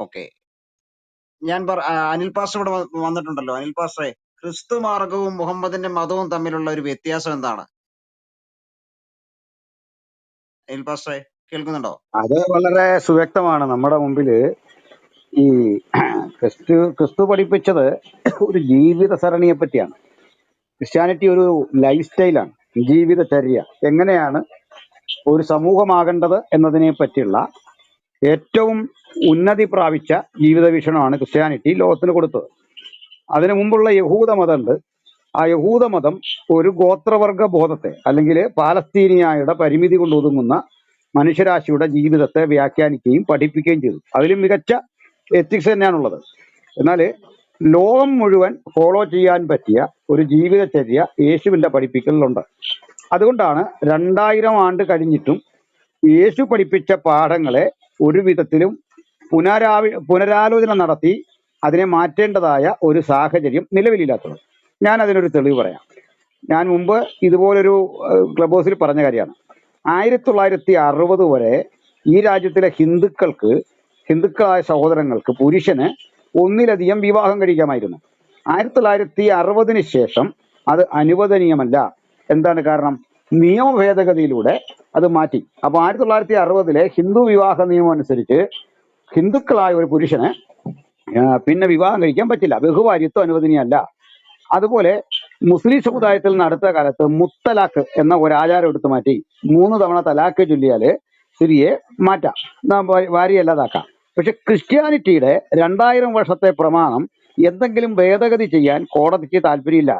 Okay. Anil pastor ഇവിടെ വന്നിട്ടുണ്ടല്ലോ. അനിൽ പാസ്റ്ററെ, ക്രിസ്തു മാർഗവും മുഹമ്മദിന്റെ മതവും തമ്മിലുള്ള ഒരു വ്യത്യാസം എന്താണ്? അനിൽ പാസ്റ്ററെ കേൾക്കുന്നുണ്ടോ? അത് വളരെ സുവ്യക്തമാണ് നമ്മുടെ മുമ്പില്. ഈ ക്രിസ്തു പഠിപ്പിച്ചത് ഒരു ജീവിത സരണിയെ പറ്റിയാണ്. ക്രിസ്ത്യാനിറ്റി ഒരു ലൈഫ് സ്റ്റൈലാണ്, ജീവിതചര്യ. എങ്ങനെയാണ് ഒരു സമൂഹമാകേണ്ടത് എന്നതിനെ പറ്റിയുള്ള ഏറ്റവും ഉന്നതി പ്രാപിച്ച ജീവിത വീക്ഷണമാണ് ക്രിസ്ത്യാനിറ്റി ലോകത്തിന് കൊടുത്തത്. അതിനു മുമ്പുള്ള യഹൂദമതമുണ്ട്. ആ യഹൂദമതം ഒരു ഗോത്രവർഗ ബോധത്തെ, അല്ലെങ്കിൽ പാലസ്തീനിയായുടെ പരിമിതി കൊണ്ട് ഒതുങ്ങുന്ന മനുഷ്യരാശിയുടെ ജീവിതത്തെ വ്യാഖ്യാനിക്കുകയും പഠിപ്പിക്കുകയും ചെയ്തു. അതിലും മികച്ച എത്തിക്സ് തന്നെയാണുള്ളത്. എന്നാൽ ലോകം മുഴുവൻ ഫോളോ ചെയ്യാൻ പറ്റിയ ഒരു ജീവിതചര്യ യേശുവിന്റെ പഠിപ്പിക്കലിലുണ്ട്. അതുകൊണ്ടാണ് 2000 ആണ്ട് കഴിഞ്ഞിട്ടും യേശു പഠിപ്പിച്ച പാഠങ്ങളെ ഒരു വിധത്തിലും പുനരാലോചന നടത്തി അതിനെ മാറ്റേണ്ടതായ ഒരു സാഹചര്യം നിലവിലില്ലാത്തത്. ഞാൻ അതിനൊരു തെളിവ് പറയാം. ഞാൻ മുമ്പ് ഇതുപോലൊരു ക്ലബ് ഹൗസിൽ പറഞ്ഞ കാര്യമാണ്. 1960 വരെ ഈ രാജ്യത്തിലെ ഹിന്ദുക്കളായ സഹോദരങ്ങൾക്ക്, പുരുഷന് ഒന്നിലധികം വിവാഹം കഴിക്കാമായിരുന്നു. 1960 ശേഷം അത് അനുവദനീയമല്ല. എന്താണ് കാരണം? നിയമ ഭേദഗതിയിലൂടെ അത് മാറ്റി. അപ്പൊ 1960 ഹിന്ദു വിവാഹ നിയമം അനുസരിച്ച് ഹിന്ദുക്കളായ ഒരു പുരുഷന് പിന്നെ വിവാഹം കഴിക്കാൻ പറ്റില്ല. ബഹുഭാര്യത്വം അനുവദനീയമല്ല. അതുപോലെ മുസ്ലിം സമുദായത്തിൽ നിന്ന് അടുത്ത കാലത്ത് മുത്തലാഖ് എന്ന ഒരു ആചാരം എടുത്തു മാറ്റി. 3 തവണ തലാഖ് ചൊല്ലിയാല് സ്ത്രീയെ മാറ്റാം, ഭാര്യയല്ലാതാക്കാം. പക്ഷെ ക്രിസ്ത്യാനിറ്റിയുടെ 2000 വർഷത്തെ പ്രമാണം എന്തെങ്കിലും ഭേദഗതി ചെയ്യാൻ കോടതിക്ക് താല്പര്യമില്ല,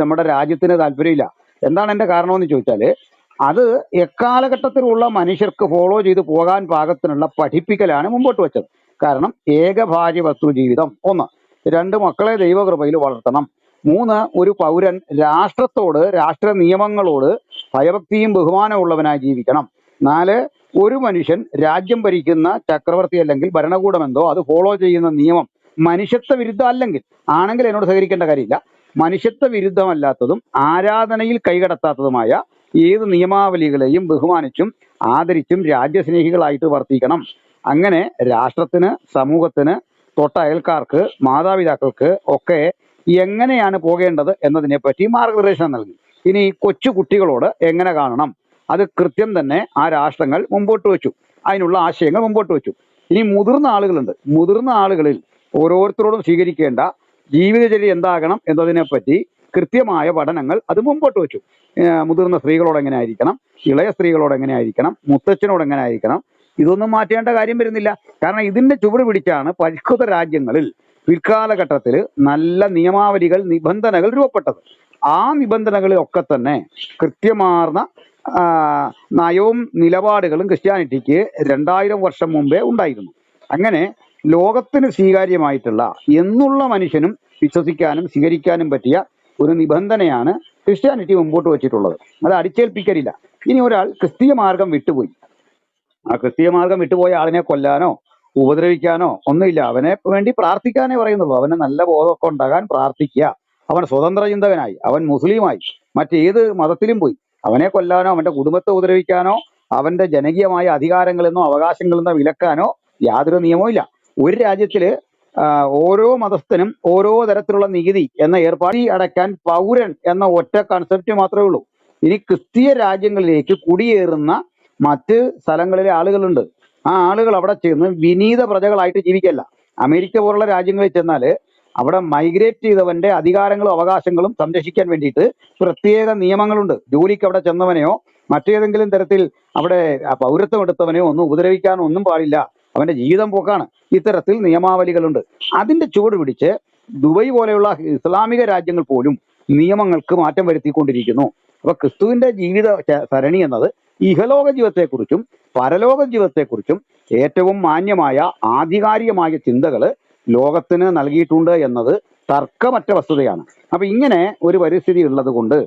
നമ്മുടെ രാജ്യത്തിന് താല്പര്യമില്ല. എന്താണ് എന്റെ കാരണമെന്ന് ചോദിച്ചാല്, അത് എക്കാലഘട്ടത്തിലുള്ള മനുഷ്യർക്ക് ഫോളോ ചെയ്ത് പോകാൻ പാകത്തിനുള്ള പഠിപ്പിക്കലാണ് മുമ്പോട്ട് വെച്ചത്. കാരണം ഏകഭാര്യ വസ്തു ജീവിതം 1, 2 മക്കളെ ദൈവകൃപയിൽ വളർത്തണം, 3 ഒരു പൗരൻ രാഷ്ട്രത്തോട്, രാഷ്ട്ര നിയമങ്ങളോട് ഭയഭക്തിയും ബഹുമാനമുള്ളവനായി ജീവിക്കണം, 4 ഒരു മനുഷ്യൻ രാജ്യം ഭരിക്കുന്ന ചക്രവർത്തി അല്ലെങ്കിൽ ഭരണകൂടമെന്തോ അത് ഫോളോ ചെയ്യുന്ന നിയമം മനുഷ്യത്വ വിരുദ്ധം ആണെങ്കിൽ എന്നോട് സഹകരിക്കേണ്ട കാര്യമില്ല. മനുഷ്യത്വ വിരുദ്ധമല്ലാത്തതും ആരാധനയിൽ കൈകടത്താത്തതുമായ ഏത് നിയമാവലികളെയും ബഹുമാനിച്ചും ആദരിച്ചും രാജ്യസ്നേഹികളായിട്ട് വർത്തിക്കണം. അങ്ങനെ രാഷ്ട്രത്തിന്, സമൂഹത്തിന്, തൊട്ട അയൽക്കാർക്ക്, മാതാപിതാക്കൾക്ക് ഒക്കെ എങ്ങനെയാണ് പോകേണ്ടത് എന്നതിനെ പറ്റി മാർഗനിർദ്ദേശം നൽകി. ഇനി കൊച്ചു കുട്ടികളോട് എങ്ങനെ കാണണം, അത് കൃത്യം തന്നെ ആ രാഷ്ട്രങ്ങൾ മുമ്പോട്ട് വെച്ചു, അതിനുള്ള ആശയങ്ങൾ മുമ്പോട്ട് വെച്ചു. ഇനി മുതിർന്ന ആളുകളുണ്ട്. മുതിർന്ന ആളുകളിൽ ഓരോരുത്തരോടും സ്വീകരിക്കേണ്ട ജീവിതചര്യ എന്താകണം എന്നതിനെ പറ്റി കൃത്യമായ പഠനങ്ങൾ അത് മുമ്പോട്ട് വെച്ചു. മുതിർന്ന സ്ത്രീകളോട് എങ്ങനെ ആയിരിക്കണം, ഇളയ സ്ത്രീകളോട് എങ്ങനെ ആയിരിക്കണം, മുത്തച്ഛനോട് എങ്ങനെ ആയിരിക്കണം, ഇതൊന്നും മാറ്റേണ്ട കാര്യം വരുന്നില്ല. കാരണം ഇതിന്റെ ചുവട് പിടിച്ചാണ് പരിഷ്കൃത രാജ്യങ്ങളിൽ പിൽക്കാലഘട്ടത്തിൽ നല്ല നിയമാവലികൾ, നിബന്ധനകൾ രൂപപ്പെട്ടത്. ആ നിബന്ധനകളിലൊക്കെ തന്നെ കൃത്യമാർന്ന നയവും നിലപാടുകളും ക്രിസ്ത്യാനിറ്റിക്ക് 2000 വർഷം മുമ്പേ ഉണ്ടായിരുന്നു. അങ്ങനെ ലോകത്തിന് സ്വീകാര്യമായിട്ടുള്ള എന്നുള്ള മനുഷ്യനും വിശ്വസിക്കാനും സ്വീകരിക്കാനും പറ്റിയ ഒരു നിബന്ധനയാണ് ക്രിസ്ത്യാനിറ്റി മുമ്പോട്ട് വെച്ചിട്ടുള്ളത്. അത് അടിച്ചേൽപ്പിക്കലില്ല. ഇനി ഒരാൾ ക്രിസ്തീയ മാർഗം വിട്ടുപോയി, ആ ക്രിസ്തീയ മാർഗം വിട്ടുപോയ ആളിനെ കൊല്ലാനോ ഉപദ്രവിക്കാനോ ഒന്നുമില്ല. അവനെ വേണ്ടി പ്രാർത്ഥിക്കാനേ പറയുന്നുള്ളൂ. അവന് നല്ല ബോധമൊക്കെ ഉണ്ടാകാൻ പ്രാർത്ഥിക്കുക. അവൻ സ്വതന്ത്ര ചിന്തകനായി, അവൻ മുസ്ലിമായി, മറ്റേത് മതത്തിലും പോയി അവനെ കൊല്ലാനോ അവന്റെ കുടുംബത്തെ ഉപദ്രവിക്കാനോ അവന്റെ ജനകീയമായ അധികാരങ്ങളിൽ നിന്നോ അവകാശങ്ങളിൽ നിന്നോ വിലക്കാനോ യാതൊരു നിയമവും ഇല്ല. ഒരു രാജ്യത്തില് ഓരോ മതസ്ഥനും ഓരോ തരത്തിലുള്ള നികുതി എന്ന ഏർപ്പാടി അടയ്ക്കാൻ പൗരൻ എന്ന ഒറ്റ കൺസെപ്റ്റ് മാത്രമേ ഉള്ളൂ. ഇനി ക്രിസ്തീയ രാജ്യങ്ങളിലേക്ക് കുടിയേറുന്ന മറ്റ് സ്ഥലങ്ങളിലെ ആളുകളുണ്ട്. ആ ആളുകൾ അവിടെ ചെന്ന് വിനീത പ്രജകളായിട്ട് ജീവിക്കല്ല. അമേരിക്ക പോലുള്ള രാജ്യങ്ങളിൽ ചെന്നാല് അവിടെ മൈഗ്രേറ്റ് ചെയ്തവന്റെ അധികാരങ്ങളും അവകാശങ്ങളും സംരക്ഷിക്കാൻ വേണ്ടിയിട്ട് പ്രത്യേക നിയമങ്ങളുണ്ട്. ജോലിക്ക് അവിടെ ചെന്നവനെയോ മറ്റേതെങ്കിലും തരത്തിൽ അവിടെ പൗരത്വം എടുത്തവനെയോ ഒന്നും ഉപദ്രവിക്കാനോ ഒന്നും പാടില്ല. അവന്റെ ജീവിതം പോക്കാണ്. ഇത്തരത്തിൽ നിയമാവലികളുണ്ട്. അതിന്റെ ചുവട് പിടിച്ച് ദുബായ് പോലെയുള്ള ഇസ്ലാമിക രാജ്യങ്ങൾ പോലും നിയമങ്ങൾക്ക് മാറ്റം വരുത്തിക്കൊണ്ടിരിക്കുന്നു. അപ്പൊ ക്രിസ്തുവിന്റെ ജീവിത സരണി എന്നത് ഇഹലോക ജീവിതത്തെക്കുറിച്ചും പരലോക ജീവിതത്തെക്കുറിച്ചും ഏറ്റവും മാന്യമായ ആധികാരികമായ ചിന്തകൾ ലോകത്തിന് നൽകിയിട്ടുണ്ട് എന്നത് തർക്കമറ്റ വസ്തുതയാണ്. അപ്പൊ ഇങ്ങനെ ഒരു പരിസ്ഥിതി ഉള്ളത് കൊണ്ട്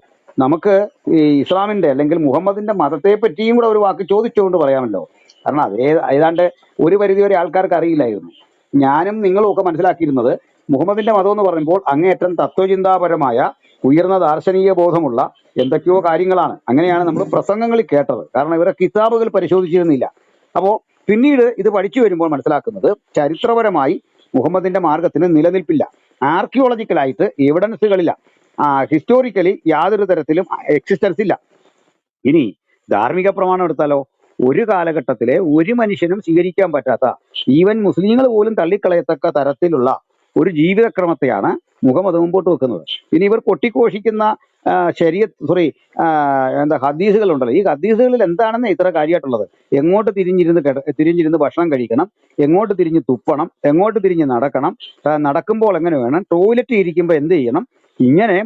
നമുക്ക് ഈ ഇസ്ലാമിന്റെ അല്ലെങ്കിൽ മുഹമ്മദിന്റെ മതത്തെ പറ്റിയും കൂടെ ഒരു വാക്ക് ചോദിച്ചുകൊണ്ട് പറയാമല്ലോ. കാരണം അതേ ഏതാണ്ട് ഒരു പരിധി വരെ ആൾക്കാർക്ക് അറിയില്ലായിരുന്നു. ഞാനും നിങ്ങളും ഒക്കെ മനസ്സിലാക്കിയിരുന്നത് മുഹമ്മദിന്റെ മതം എന്ന് പറയുമ്പോൾ അങ്ങേയറ്റം തത്വചിന്താപരമായ ഉയർന്ന ദാർശനിക ബോധമുള്ള എന്തൊക്കെയോ കാര്യങ്ങളാണ്. അങ്ങനെയാണ് നമ്മൾ പ്രസംഗങ്ങളിൽ കേട്ടത്. കാരണം ഇവരെ കിതാബുകൾ പരിശോധിച്ചിരുന്നില്ല. അപ്പോൾ പിന്നീട് ഇത് പഠിച്ചു വരുമ്പോൾ മനസ്സിലാക്കുന്നത് ചരിത്രപരമായി മുഹമ്മദിന്റെ മാർഗത്തിന് നിലനിൽപ്പില്ല, ആർക്കിയോളജിക്കലായിട്ട് എവിഡൻസുകളില്ല, ഹിസ്റ്റോറിക്കലി യാതൊരു തരത്തിലും എക്സിസ്റ്റൻസ് ഇല്ല. ഇനി ധാർമ്മിക പ്രമാണം എടുത്താലോ, ഒരു കാലഘട്ടത്തിലെ ഒരു മനുഷ്യനും സ്വീകരിക്കാൻ പറ്റാത്ത, ഈവൻ മുസ്ലിങ്ങൾ പോലും തള്ളിക്കളയത്തക്ക തരത്തിലുള്ള ഒരു ജീവിതക്രമത്തെയാണ് മുഹമ്മദ് മുമ്പോട്ട് വെക്കുന്നത്. ഇനി ഇവർ കൊട്ടിഘോഷിക്കുന്ന ഹദീസുകളുണ്ടല്ലോ, ഈ ഹദീസുകളിൽ എന്താണെന്ന് ഇത്ര കാര്യമായിട്ടുള്ളത്? എങ്ങോട്ട് തിരിഞ്ഞിരുന്ന് ഭക്ഷണം കഴിക്കണം, എങ്ങോട്ട് തിരിഞ്ഞ് തുപ്പണം, എങ്ങോട്ട് തിരിഞ്ഞ് നടക്കണം, നടക്കുമ്പോൾ എങ്ങനെ വേണം, ടോയ്ലറ്റ് ഇരിക്കുമ്പോൾ എന്ത് ചെയ്യണം, ഇങ്ങനെ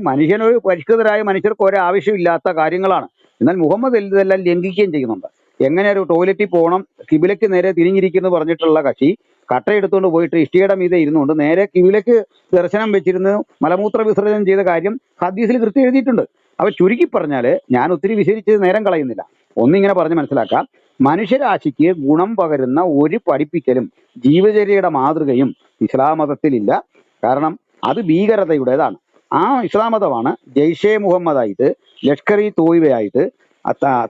പരിഷ്കൃതരായ മനുഷ്യർക്ക് ഒരാവശ്യമില്ലാത്ത കാര്യങ്ങളാണ്. എന്നാൽ മുഹമ്മദ് ഇതെല്ലാം ലംഘിക്കുകയും ചെയ്യുന്നുണ്ട്. എങ്ങനെ ഒരു ടോയ്ലറ്റിൽ പോകണം, കിബിലയ്ക്ക് നേരെ തിരിഞ്ഞിരിക്കുന്നു പറഞ്ഞിട്ടുള്ള കക്ഷി കട്ടയെടുത്തുകൊണ്ട് പോയിട്ട് ഇഷ്ടികയുടെ മീതെ ഇരുന്നുകൊണ്ട് നേരെ കിബിലയ്ക്ക് ദർശനം വെച്ചിരുന്ന് മലമൂത്ര വിസർജനം ചെയ്ത കാര്യം ഹദീസിൽ കൃത്യം എഴുതിയിട്ടുണ്ട്. അവ ചുരുക്കി പറഞ്ഞാൽ, ഞാൻ ഒത്തിരി വിശദീകരിച്ച് നേരം കളയുന്നില്ല, ഒന്നിങ്ങനെ പറഞ്ഞ് മനസ്സിലാക്കാം. മനുഷ്യരാശിക്ക് ഗുണം പകരുന്ന ഒരു പഠിപ്പിക്കലും ജീവിതചര്യയുടെ മാതൃകയും ഇസ്ലാം മതത്തിലില്ല. കാരണം അത് ഭീകരതയുടേതാണ്. ആ ഇസ്ലാം മതമാണ് ജയ്ഷെ മുഹമ്മദായിട്ട്, ലഷ്കർ ഇ തോയ്ബയായിട്ട്,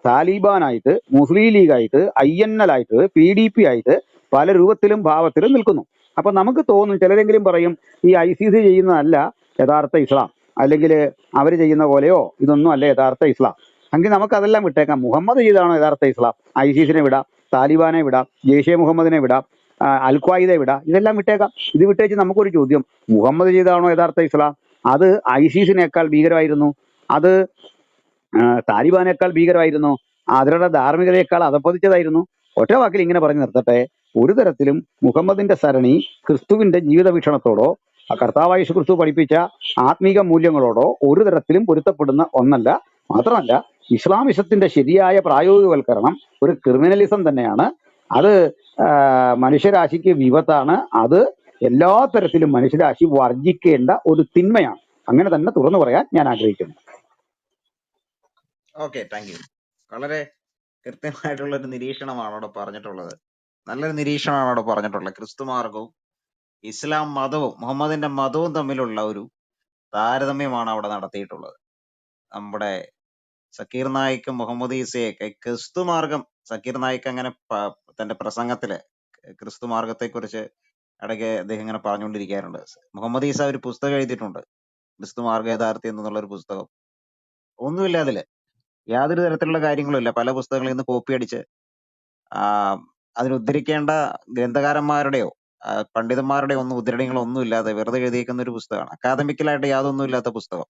താലിബാനായിട്ട്, മുസ്ലിം ലീഗായിട്ട്, INL ആയിട്ട്, PDP ആയിട്ട് പല രൂപത്തിലും ഭാവത്തിലും നിൽക്കുന്നു. അപ്പൊ നമുക്ക് തോന്നും, ചിലരെങ്കിലും പറയും ഈ ICC ചെയ്യുന്നതല്ല യഥാർത്ഥ ഇസ്ലാം, അല്ലെങ്കിൽ അവർ ചെയ്യുന്ന പോലെയോ ഇതൊന്നും അല്ല യഥാർത്ഥ ഇസ്ലാം. എങ്കിൽ നമുക്ക് അതെല്ലാം വിട്ടേക്കാം. മുഹമ്മദ് ചെയ്താണോ യഥാർത്ഥ ഇസ്ലാം? ICC-നെ വിടാം, താലിബാനെ വിടാം, ജയ്ഷെ മുഹമ്മദിനെ വിടാം, അൽഖ്വായിദയെ വിടാം, ഇതെല്ലാം വിട്ടേക്കാം. ഇത് വിട്ടേച്ച് നമുക്കൊരു ചോദ്യം, മുഹമ്മദ് ചെയ്താണോ യഥാർത്ഥ ഇസ്ലാം? അത് ICC-നേക്കാൾ ഭീകരമായിരുന്നു, അത് താലിബാനേക്കാൾ ഭീകരമായിരുന്നു, അവരുടെ ധാർമ്മികതയേക്കാൾ അധപ്പതിച്ചതായിരുന്നു. ഒറ്റ വാക്കിൽ ഇങ്ങനെ പറഞ്ഞു നിർത്തട്ടെ, ഒരു തരത്തിലും മുഹമ്മദിന്റെ സരണി ക്രിസ്തുവിന്റെ ജീവിത വീക്ഷണത്തോടോ കർത്താവായ യേശു ക്രിസ്തു പഠിപ്പിച്ച ആത്മീക മൂല്യങ്ങളോടോ ഒരു തരത്തിലും പൊരുത്തപ്പെടുന്ന ഒന്നല്ല. മാത്രമല്ല, ഇസ്ലാമിസത്തിന്റെ ശരിയായ പ്രായോഗികവൽക്കരണം ഒരു ക്രിമിനലിസം തന്നെയാണ്. അത് മനുഷ്യരാശിക്ക് വിപത്താണ്. അത് എല്ലാ തരത്തിലും മനുഷ്യരാശി വർജിക്കേണ്ട ഒരു തിന്മയാണ്. അങ്ങനെ തന്നെ തുറന്നു പറയാൻ ഞാൻ ആഗ്രഹിക്കുന്നു. Okay, thank you. വളരെ കൃത്യമായിട്ടുള്ള ഒരു നിരീക്ഷണമാണ് അവിടെ പറഞ്ഞിട്ടുള്ളത്. നല്ലൊരു നിരീക്ഷണമാണ് അവിടെ പറഞ്ഞിട്ടുള്ളത്. ക്രിസ്തു മാർഗവും ഇസ്ലാം മതവും മുഹമ്മദിന്റെ മതവും തമ്മിലുള്ള ഒരു താരതമ്യമാണ് അവിടെ നടത്തിയിട്ടുള്ളത്. നമ്മുടെ സക്കീർ നായിക്കും മുഹമ്മദ് ഈസയൊക്കെ ക്രിസ്തു മാർഗം, സക്കീർ നായിക്ക് അങ്ങനെ തന്റെ പ്രസംഗത്തില് ക്രിസ്തു മാർഗത്തെ കുറിച്ച് ഇടയ്ക്ക് അദ്ദേഹം ഇങ്ങനെ പറഞ്ഞുകൊണ്ടിരിക്കാറുണ്ട്. മുഹമ്മദ് ഈസ ഒരു പുസ്തകം എഴുതിയിട്ടുണ്ട്, ക്രിസ്തു മാർഗ യഥാർത്ഥ്യം എന്നുള്ളൊരു പുസ്തകം. ഒന്നുമില്ല അതില്, യാതൊരു തരത്തിലുള്ള കാര്യങ്ങളും ഇല്ല. പല പുസ്തകങ്ങളിൽ നിന്ന് കോപ്പി അടിച്ച് അതിന് ഉദ്ധരിക്കേണ്ട ഗ്രന്ഥകാരന്മാരുടെയോ പണ്ഡിതന്മാരുടെയോ ഒന്നും ഉദ്ധരണികളൊന്നും ഇല്ലാതെ വെറുതെ എഴുതിയേക്കുന്ന ഒരു പുസ്തകമാണ്. അക്കാദമിക്കലായിട്ട് യാതൊന്നും ഇല്ലാത്ത പുസ്തകം,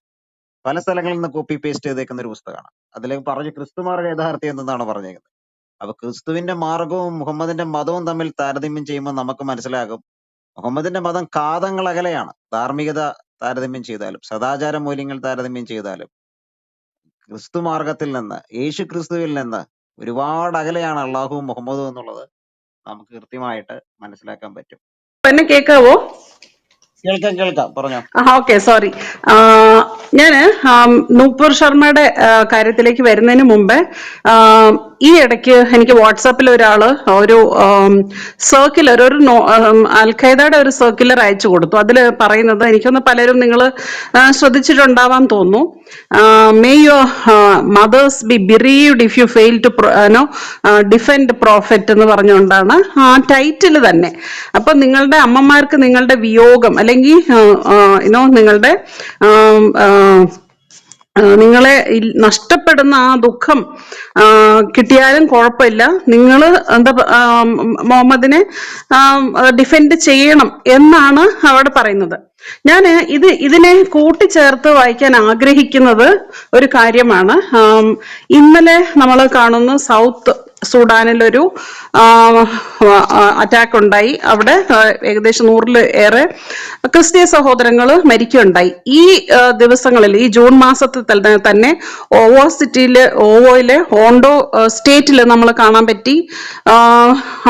പല സ്ഥലങ്ങളിൽ നിന്ന് കോപ്പി പേസ്റ്റ് ചെയ്തേക്കുന്ന ഒരു പുസ്തകമാണ്. അതിലേക്ക് പറഞ്ഞ് ക്രിസ്തു മാർഗ യഥാർത്ഥ്യം എന്നാണ് പറഞ്ഞേക്കുന്നത്. അപ്പൊ ക്രിസ്തുവിന്റെ മാർഗവും മുഹമ്മദിന്റെ മതവും തമ്മിൽ താരതമ്യം ചെയ്യുമ്പോൾ നമുക്ക് മനസ്സിലാകും, മുഹമ്മദിന്റെ മതം കാതങ്ങൾ അകലെയാണ്. ധാർമ്മികത താരതമ്യം ചെയ്താലും, സദാചാര മൂല്യങ്ങൾ താരതമ്യം ചെയ്താലും ക്രിസ്തു മാർഗത്തിൽ നിന്ന്, യേശു ക്രിസ്തുവിൽ നിന്ന് ഒരുപാട് അകലെയാണ് അള്ളാഹുവും മുഹമ്മദും എന്നുള്ളത് നമുക്ക് കൃത്യമായിട്ട് മനസ്സിലാക്കാൻ പറ്റും. എന്നെ കേൾക്കാവോ? കേൾക്കാം, പറഞ്ഞോ. Okay, sorry. ഞാന് നൂപുർ ശർമ്മയുടെ കാര്യത്തിലേക്ക് വരുന്നതിന് മുമ്പേ ഈ ഇടയ്ക്ക് എനിക്ക് വാട്സാപ്പിൽ ഒരാള് ഒരു സർക്കുലർ, ഒരു അൽഖയ്ദയുടെ ഒരു സർക്കുലർ അയച്ചു കൊടുത്തു. അതിൽ പറയുന്നത്, എനിക്കൊന്ന് പലരും നിങ്ങൾ ശ്രദ്ധിച്ചിട്ടുണ്ടാവാൻ തോന്നുന്നു, may your mothers be bereaved if you fail to defend prophet എന്ന് പറഞ്ഞുകൊണ്ടാണ് ആ ടൈറ്റിൽ തന്നെ. അപ്പൊ നിങ്ങളുടെ അമ്മമാർക്ക് നിങ്ങളുടെ വിയോഗം അല്ലെങ്കിൽ നിങ്ങളുടെ നിങ്ങളെ നഷ്ടപ്പെടുന്ന ആ ദുഃഖം കിട്ടിയാലും കുഴപ്പമില്ല, നിങ്ങൾ മുഹമ്മദിനെ ഡിഫെൻഡ് ചെയ്യണം എന്നാണ് അവിടെ പറയുന്നത്. ഞാൻ ഇതിനെ കൂട്ടിച്ചേർത്ത് വായിക്കാൻ ആഗ്രഹിക്കുന്നത് ഒരു കാര്യമാണ്. ഇന്നലെ നമ്മൾ കാണുന്നു സൗത്ത് സുഡാനിലൊരു അറ്റാക്ക് ഉണ്ടായി. അവിടെ ഏകദേശം 100-ലേറെ ക്രിസ്തീയ സഹോദരങ്ങൾ മരിക്കുകയുണ്ടായി. ഈ ദിവസങ്ങളിൽ, ഈ ജൂൺ മാസത്തിൽ തന്നെ ഓവോയിലെ ഹോണ്ടോ സ്റ്റേറ്റിൽ നമ്മൾ കാണാൻ പറ്റി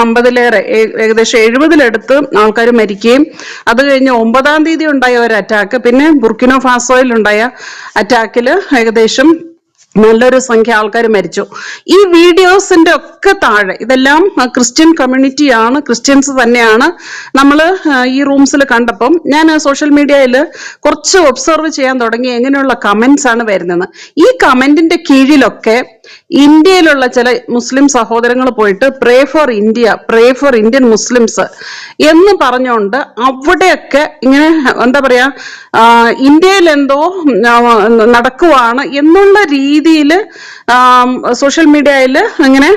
50-ലേറെ, ഏകദേശം 70-ലടുത്ത് ആൾക്കാർ മരിക്കുകയും, അത് കഴിഞ്ഞ് 9-ാം തീയതി ഉണ്ടായ ഒരു അറ്റാക്ക്, പിന്നെ ബുർക്കിനോ ഫാസോയിൽ ഉണ്ടായ അറ്റാക്കിൽ ഏകദേശം നല്ലൊരു സംഖ്യ ആൾക്കാർ മരിച്ചു. ഈ വീഡിയോസിന്റെ ഒക്കെ താഴെ ഇതെല്ലാം ക്രിസ്ത്യൻ കമ്മ്യൂണിറ്റിയാണ്, ക്രിസ്ത്യൻസ് തന്നെയാണ്. നമ്മൾ ഈ റൂംസിൽ കണ്ടപ്പം ഞാൻ സോഷ്യൽ മീഡിയയിൽ കുറച്ച് ഒബ്സർവ് ചെയ്യാൻ തുടങ്ങി എങ്ങനെയുള്ള കമന്റ്സ് ആണ് വരുന്നത്. ഈ കമന്റിന്റെ കീഴിലൊക്കെ ഇന്ത്യയിലുള്ള ചില മുസ്ലിം സഹോദരങ്ങൾ പോയിട്ട് pray for India, pray for Indian Muslims എന്ന് പറഞ്ഞുകൊണ്ട് അവിടെയൊക്കെ ഇങ്ങനെ എന്താ പറയാ, ഇന്ത്യയിൽ എന്തോ നടക്കുവാണ് എന്നുള്ള രീതിയിൽ സോഷ്യൽ മീഡിയയിൽ ഇങ്ങനെ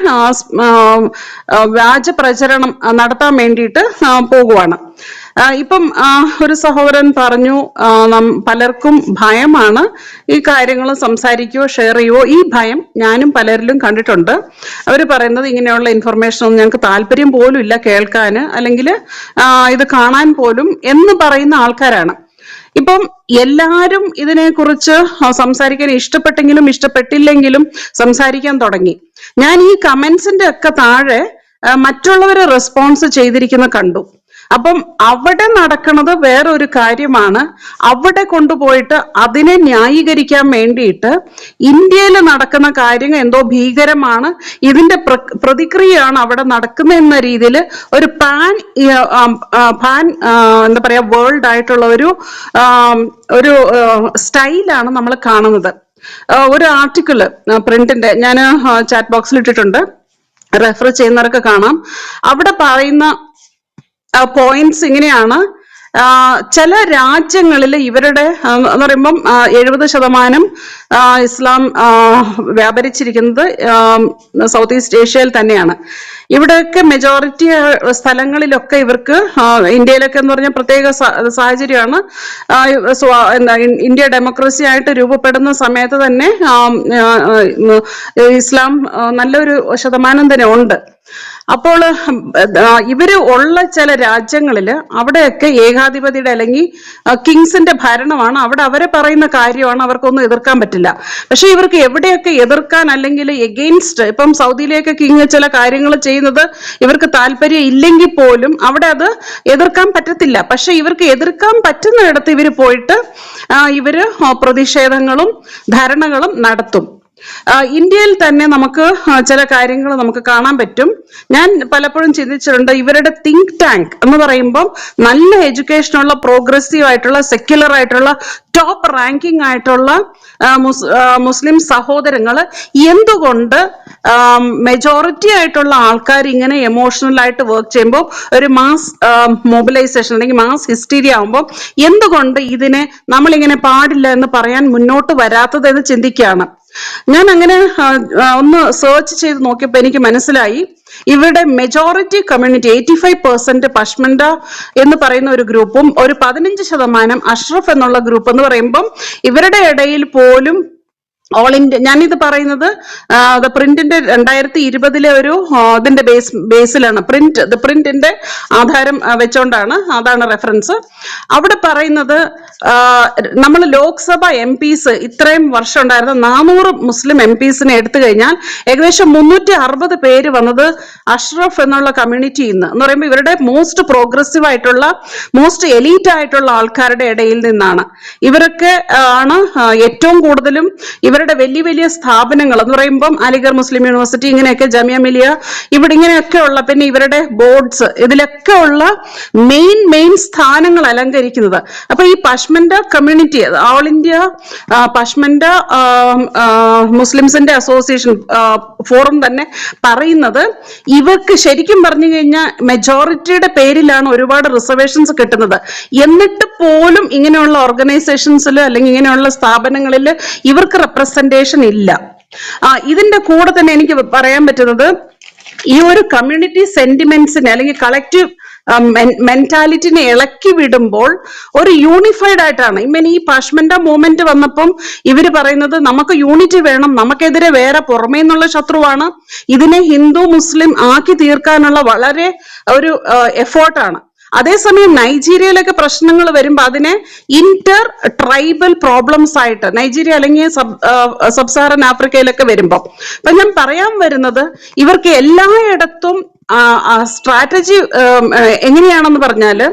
വ്യാജ പ്രചരണം നടത്താൻ വേണ്ടിയിട്ട് പോകുവാണ്. ഇപ്പം ഒരു സഹോദരൻ പറഞ്ഞു, പലർക്കും ഭയമാണ് ഈ കാര്യങ്ങൾ സംസാരിക്കുകയോ ഷെയർ ചെയ്യുവോ. ഈ ഭയം ഞാനും പലരിലും കണ്ടിട്ടുണ്ട്. അവർ പറയുന്നത് ഇങ്ങനെയുള്ള ഇൻഫർമേഷൻ ഒന്നും ഞങ്ങൾക്ക് താല്പര്യം പോലും ഇല്ല കേൾക്കാൻ, അല്ലെങ്കിൽ ഇത് കാണാൻ പോലും എന്ന് പറയുന്ന ആൾക്കാരാണ്. ഇപ്പം എല്ലാവരും ഇതിനെക്കുറിച്ച് സംസാരിക്കാൻ ഇഷ്ടപ്പെട്ടെങ്കിലും ഇഷ്ടപ്പെട്ടില്ലെങ്കിലും സംസാരിക്കാൻ തുടങ്ങി. ഞാൻ ഈ കമന്റ്സിന്റെ ഒക്കെ താഴെ മറ്റുള്ളവരെ റെസ്പോൺസ് ചെയ്തിരിക്കുന്ന കണ്ടു. അപ്പം അവിടെ നടക്കുന്നത് വേറൊരു കാര്യമാണ്. അവിടെ കൊണ്ടുപോയിട്ട് അതിനെ ന്യായീകരിക്കാൻ വേണ്ടിയിട്ട് ഇന്ത്യയിൽ നടക്കുന്ന കാര്യങ്ങൾ എന്തോ ഭീകരമാണ്, ഇതിന്റെ പ്രതിക്രിയയാണ് അവിടെ നടക്കുന്നതെന്ന രീതിയിൽ ഒരു പാൻ എന്താ പറയാ വേൾഡ് ആയിട്ടുള്ള ഒരു സ്റ്റൈലാണ് നമ്മൾ കാണുന്നത്. ഒരു ആർട്ടിക്കിള് പ്രിന്റിന്റെ ഞാൻ ചാറ്റ് ബോക്സിൽ ഇട്ടിട്ടുണ്ട്, റെഫർ ചെയ്യുന്നവർക്ക് കാണാം. അവിടെ പറയുന്ന പോയിന്റ്സ് ഇങ്ങനെയാണ്. ചില രാജ്യങ്ങളിൽ ഇവരുടെ എന്ന് പറയുമ്പം 70% ഇസ്ലാം വ്യാപരിച്ചിരിക്കുന്നത് സൗത്ത് ഈസ്റ്റ് ഏഷ്യയിൽ തന്നെയാണ്. ഇവിടെയൊക്കെ മെജോറിറ്റി സ്ഥലങ്ങളിലൊക്കെ ഇവർക്ക്, ഇന്ത്യയിലൊക്കെ എന്ന് പറഞ്ഞാൽ പ്രത്യേക സാഹചര്യമാണ്. ഇന്ത്യ ഡെമോക്രസി ആയിട്ട് രൂപപ്പെടുന്ന സമയത്ത് തന്നെ ഇസ്ലാം നല്ലൊരു ശതമാനം തന്നെ ഉണ്ട്. അപ്പോൾ ഇവര് ഉള്ള ചില രാജ്യങ്ങളില് അവിടെയൊക്കെ ഏകാധിപതിയുടെ അല്ലെങ്കിൽ കിങ്സിന്റെ ഭരണമാണ്. അവിടെ അവരെ പറയുന്ന കാര്യമാണ്, അവർക്കൊന്നും എതിർക്കാൻ പറ്റില്ല. പക്ഷെ ഇവർക്ക് എവിടെയൊക്കെ എതിർക്കാൻ അല്ലെങ്കിൽ എഗെയിൻസ്റ്റ്, ഇപ്പം സൗദിയിലേക്ക് കിങ് ചില കാര്യങ്ങൾ ചെയ്യുന്നത് ഇവർക്ക് താല്പര്യം ഇല്ലെങ്കിൽ പോലും അവിടെ അത് എതിർക്കാൻ പറ്റത്തില്ല. പക്ഷെ ഇവർക്ക് എതിർക്കാൻ പറ്റുന്നിടത്ത് ഇവര് പോയിട്ട് ഇവര് പ്രതിഷേധങ്ങളും ധരണകളും നടത്തും. ഇന്ത്യയിൽ തന്നെ നമുക്ക് ചില കാര്യങ്ങൾ നമുക്ക് കാണാൻ പറ്റും. ഞാൻ പലപ്പോഴും ചിന്തിച്ചിട്ടുണ്ട്, ഇവരുടെ തിങ്ക് ടാങ്ക് എന്ന് പറയുമ്പോൾ നല്ല എഡ്യൂക്കേഷനുള്ള, പ്രോഗ്രസീവ് ആയിട്ടുള്ള, സെക്യുലർ ആയിട്ടുള്ള, ടോപ്പ് റാങ്കിങ് ആയിട്ടുള്ള മുസ്ലിം സഹോദരങ്ങൾ എന്തുകൊണ്ട് മെജോറിറ്റി ആയിട്ടുള്ള ആൾക്കാർ ഇങ്ങനെ എമോഷണൽ ആയിട്ട് വർക്ക് ചെയ്യുമ്പോൾ, ഒരു മാസ് മൊബിലൈസേഷൻ അല്ലെങ്കിൽ മാസ് ഹിസ്റ്റീരിയ ആകുമ്പോൾ എന്തുകൊണ്ട് ഇതിനെ നമ്മളിങ്ങനെ പാടില്ല എന്ന് പറയാൻ മുന്നോട്ട് വരാത്തത് എന്ന് ചിന്തിക്കുകയാണ്. ഞാൻ അങ്ങനെ ഒന്ന് സെർച്ച് ചെയ്ത് നോക്കിയപ്പോൾ എനിക്ക് മനസ്സിലായി, ഇവരുടെ മെജോറിറ്റി കമ്മ്യൂണിറ്റി 85% പഷ്മൻഡ എന്ന് പറയുന്ന ഒരു ഗ്രൂപ്പും ഒരു 15% അഷ്റഫ് എന്നുള്ള ഗ്രൂപ്പ് എന്ന് പറയുമ്പം ഇവരുടെ ഇടയിൽ പോലും ഓൾ ഇന്ത്യ, ഞാനിത് പറയുന്നത് പ്രിന്റിന്റെ 2020 ഒരു ഇതിന്റെ ബേസിലാണ്, പ്രിന്റിന്റെ ആധാരം വെച്ചോണ്ടാണ്, അതാണ് റെഫറൻസ്. അവിടെ പറയുന്നത് നമ്മൾ ലോക്സഭ MPs ഇത്രയും വർഷം ഉണ്ടായിരുന്ന 400 മുസ്ലിം MPസിനെ എടുത്തു കഴിഞ്ഞാൽ ഏകദേശം 360 പേര് വന്നത് അഷ്റഫ് എന്നുള്ള കമ്മ്യൂണിറ്റിയിൽ നിന്ന്, എന്ന് പറയുമ്പോൾ ഇവരുടെ മോസ്റ്റ് പ്രോഗ്രസീവ് ആയിട്ടുള്ള, മോസ്റ്റ് എലീറ്റ് ആയിട്ടുള്ള ആൾക്കാരുടെ ഇടയിൽ നിന്നാണ്. ഇവരൊക്കെ ആണ് ഏറ്റവും കൂടുതലും ഇവരുടെ വലിയ വലിയ സ്ഥാപനങ്ങൾ എന്ന് പറയുമ്പം അലിഗർ മുസ്ലിം യൂണിവേഴ്സിറ്റി, ഇങ്ങനെയൊക്കെ ജമിയ മിലിയ, ഇവിടെ ഇങ്ങനെയൊക്കെ ഉള്ള, പിന്നെ ഇവരുടെ ബോർഡ്സ്, ഇതിലൊക്കെ ഉള്ള മെയിൻ സ്ഥാനങ്ങൾ അലങ്കരിക്കുന്നത്. അപ്പൊ ഈ Pasmanda community, all India Pasmanda മുസ്ലിംസിന്റെ അസോസിയേഷൻ ഫോറം തന്നെ പറയുന്നത്, ഇവർക്ക് ശരിക്കും പറഞ്ഞു കഴിഞ്ഞാൽ മെജോറിറ്റിയുടെ പേരിലാണ് ഒരുപാട് റിസർവേഷൻസ് കിട്ടുന്നത്. എന്നിട്ട് പോലും ഇങ്ങനെയുള്ള ഓർഗനൈസേഷൻസിൽ അല്ലെങ്കിൽ ഇങ്ങനെയുള്ള സ്ഥാപനങ്ങളിൽ ഇവർക്ക് റെപ്രസെന്റേഷൻ ഇല്ല. ഇതിന്റെ കൂടെ തന്നെ എനിക്ക് പറയാൻ പറ്റുന്നത്, ഈ ഒരു കമ്മ്യൂണിറ്റി സെന്റിമെന്റ്സിനെ അല്ലെങ്കിൽ കളക്റ്റീവ് മെന്റാലിറ്റിനെ ഇളക്കി വിടുമ്പോൾ ഒരു യൂണിഫൈഡ് ആയിട്ടാണ്. ഈ പഷ്മൻഡ മൂവ്മെന്റ് വന്നപ്പം ഇവര് പറയുന്നത് നമുക്ക് യൂണിറ്റി വേണം, നമുക്കെതിരെ വേറെ പുറമേ നിന്നുള്ള ശത്രുവാണ്, ഇതിനെ ഹിന്ദു മുസ്ലിം ആക്കി തീർക്കാനുള്ള വളരെ ഒരു എഫേർട്ടാണ്. അതേസമയം നൈജീരിയയിലൊക്കെ പ്രശ്നങ്ങൾ വരുമ്പോൾ അതിനെ ഇന്റർ ട്രൈബൽ പ്രോബ്ലംസ് ആയിട്ട്, നൈജീരിയ അല്ലെങ്കിൽ സബ്സാഹറൻ ആഫ്രിക്കയിലൊക്കെ വരുമ്പോൾ, അപ്പൊ ഞാൻ പറയാൻ വരുന്നത്, ഇവർക്ക് എല്ലായിടത്തും സ്ട്രാറ്റജി എങ്ങനെയാണെന്ന് പറഞ്ഞാല്,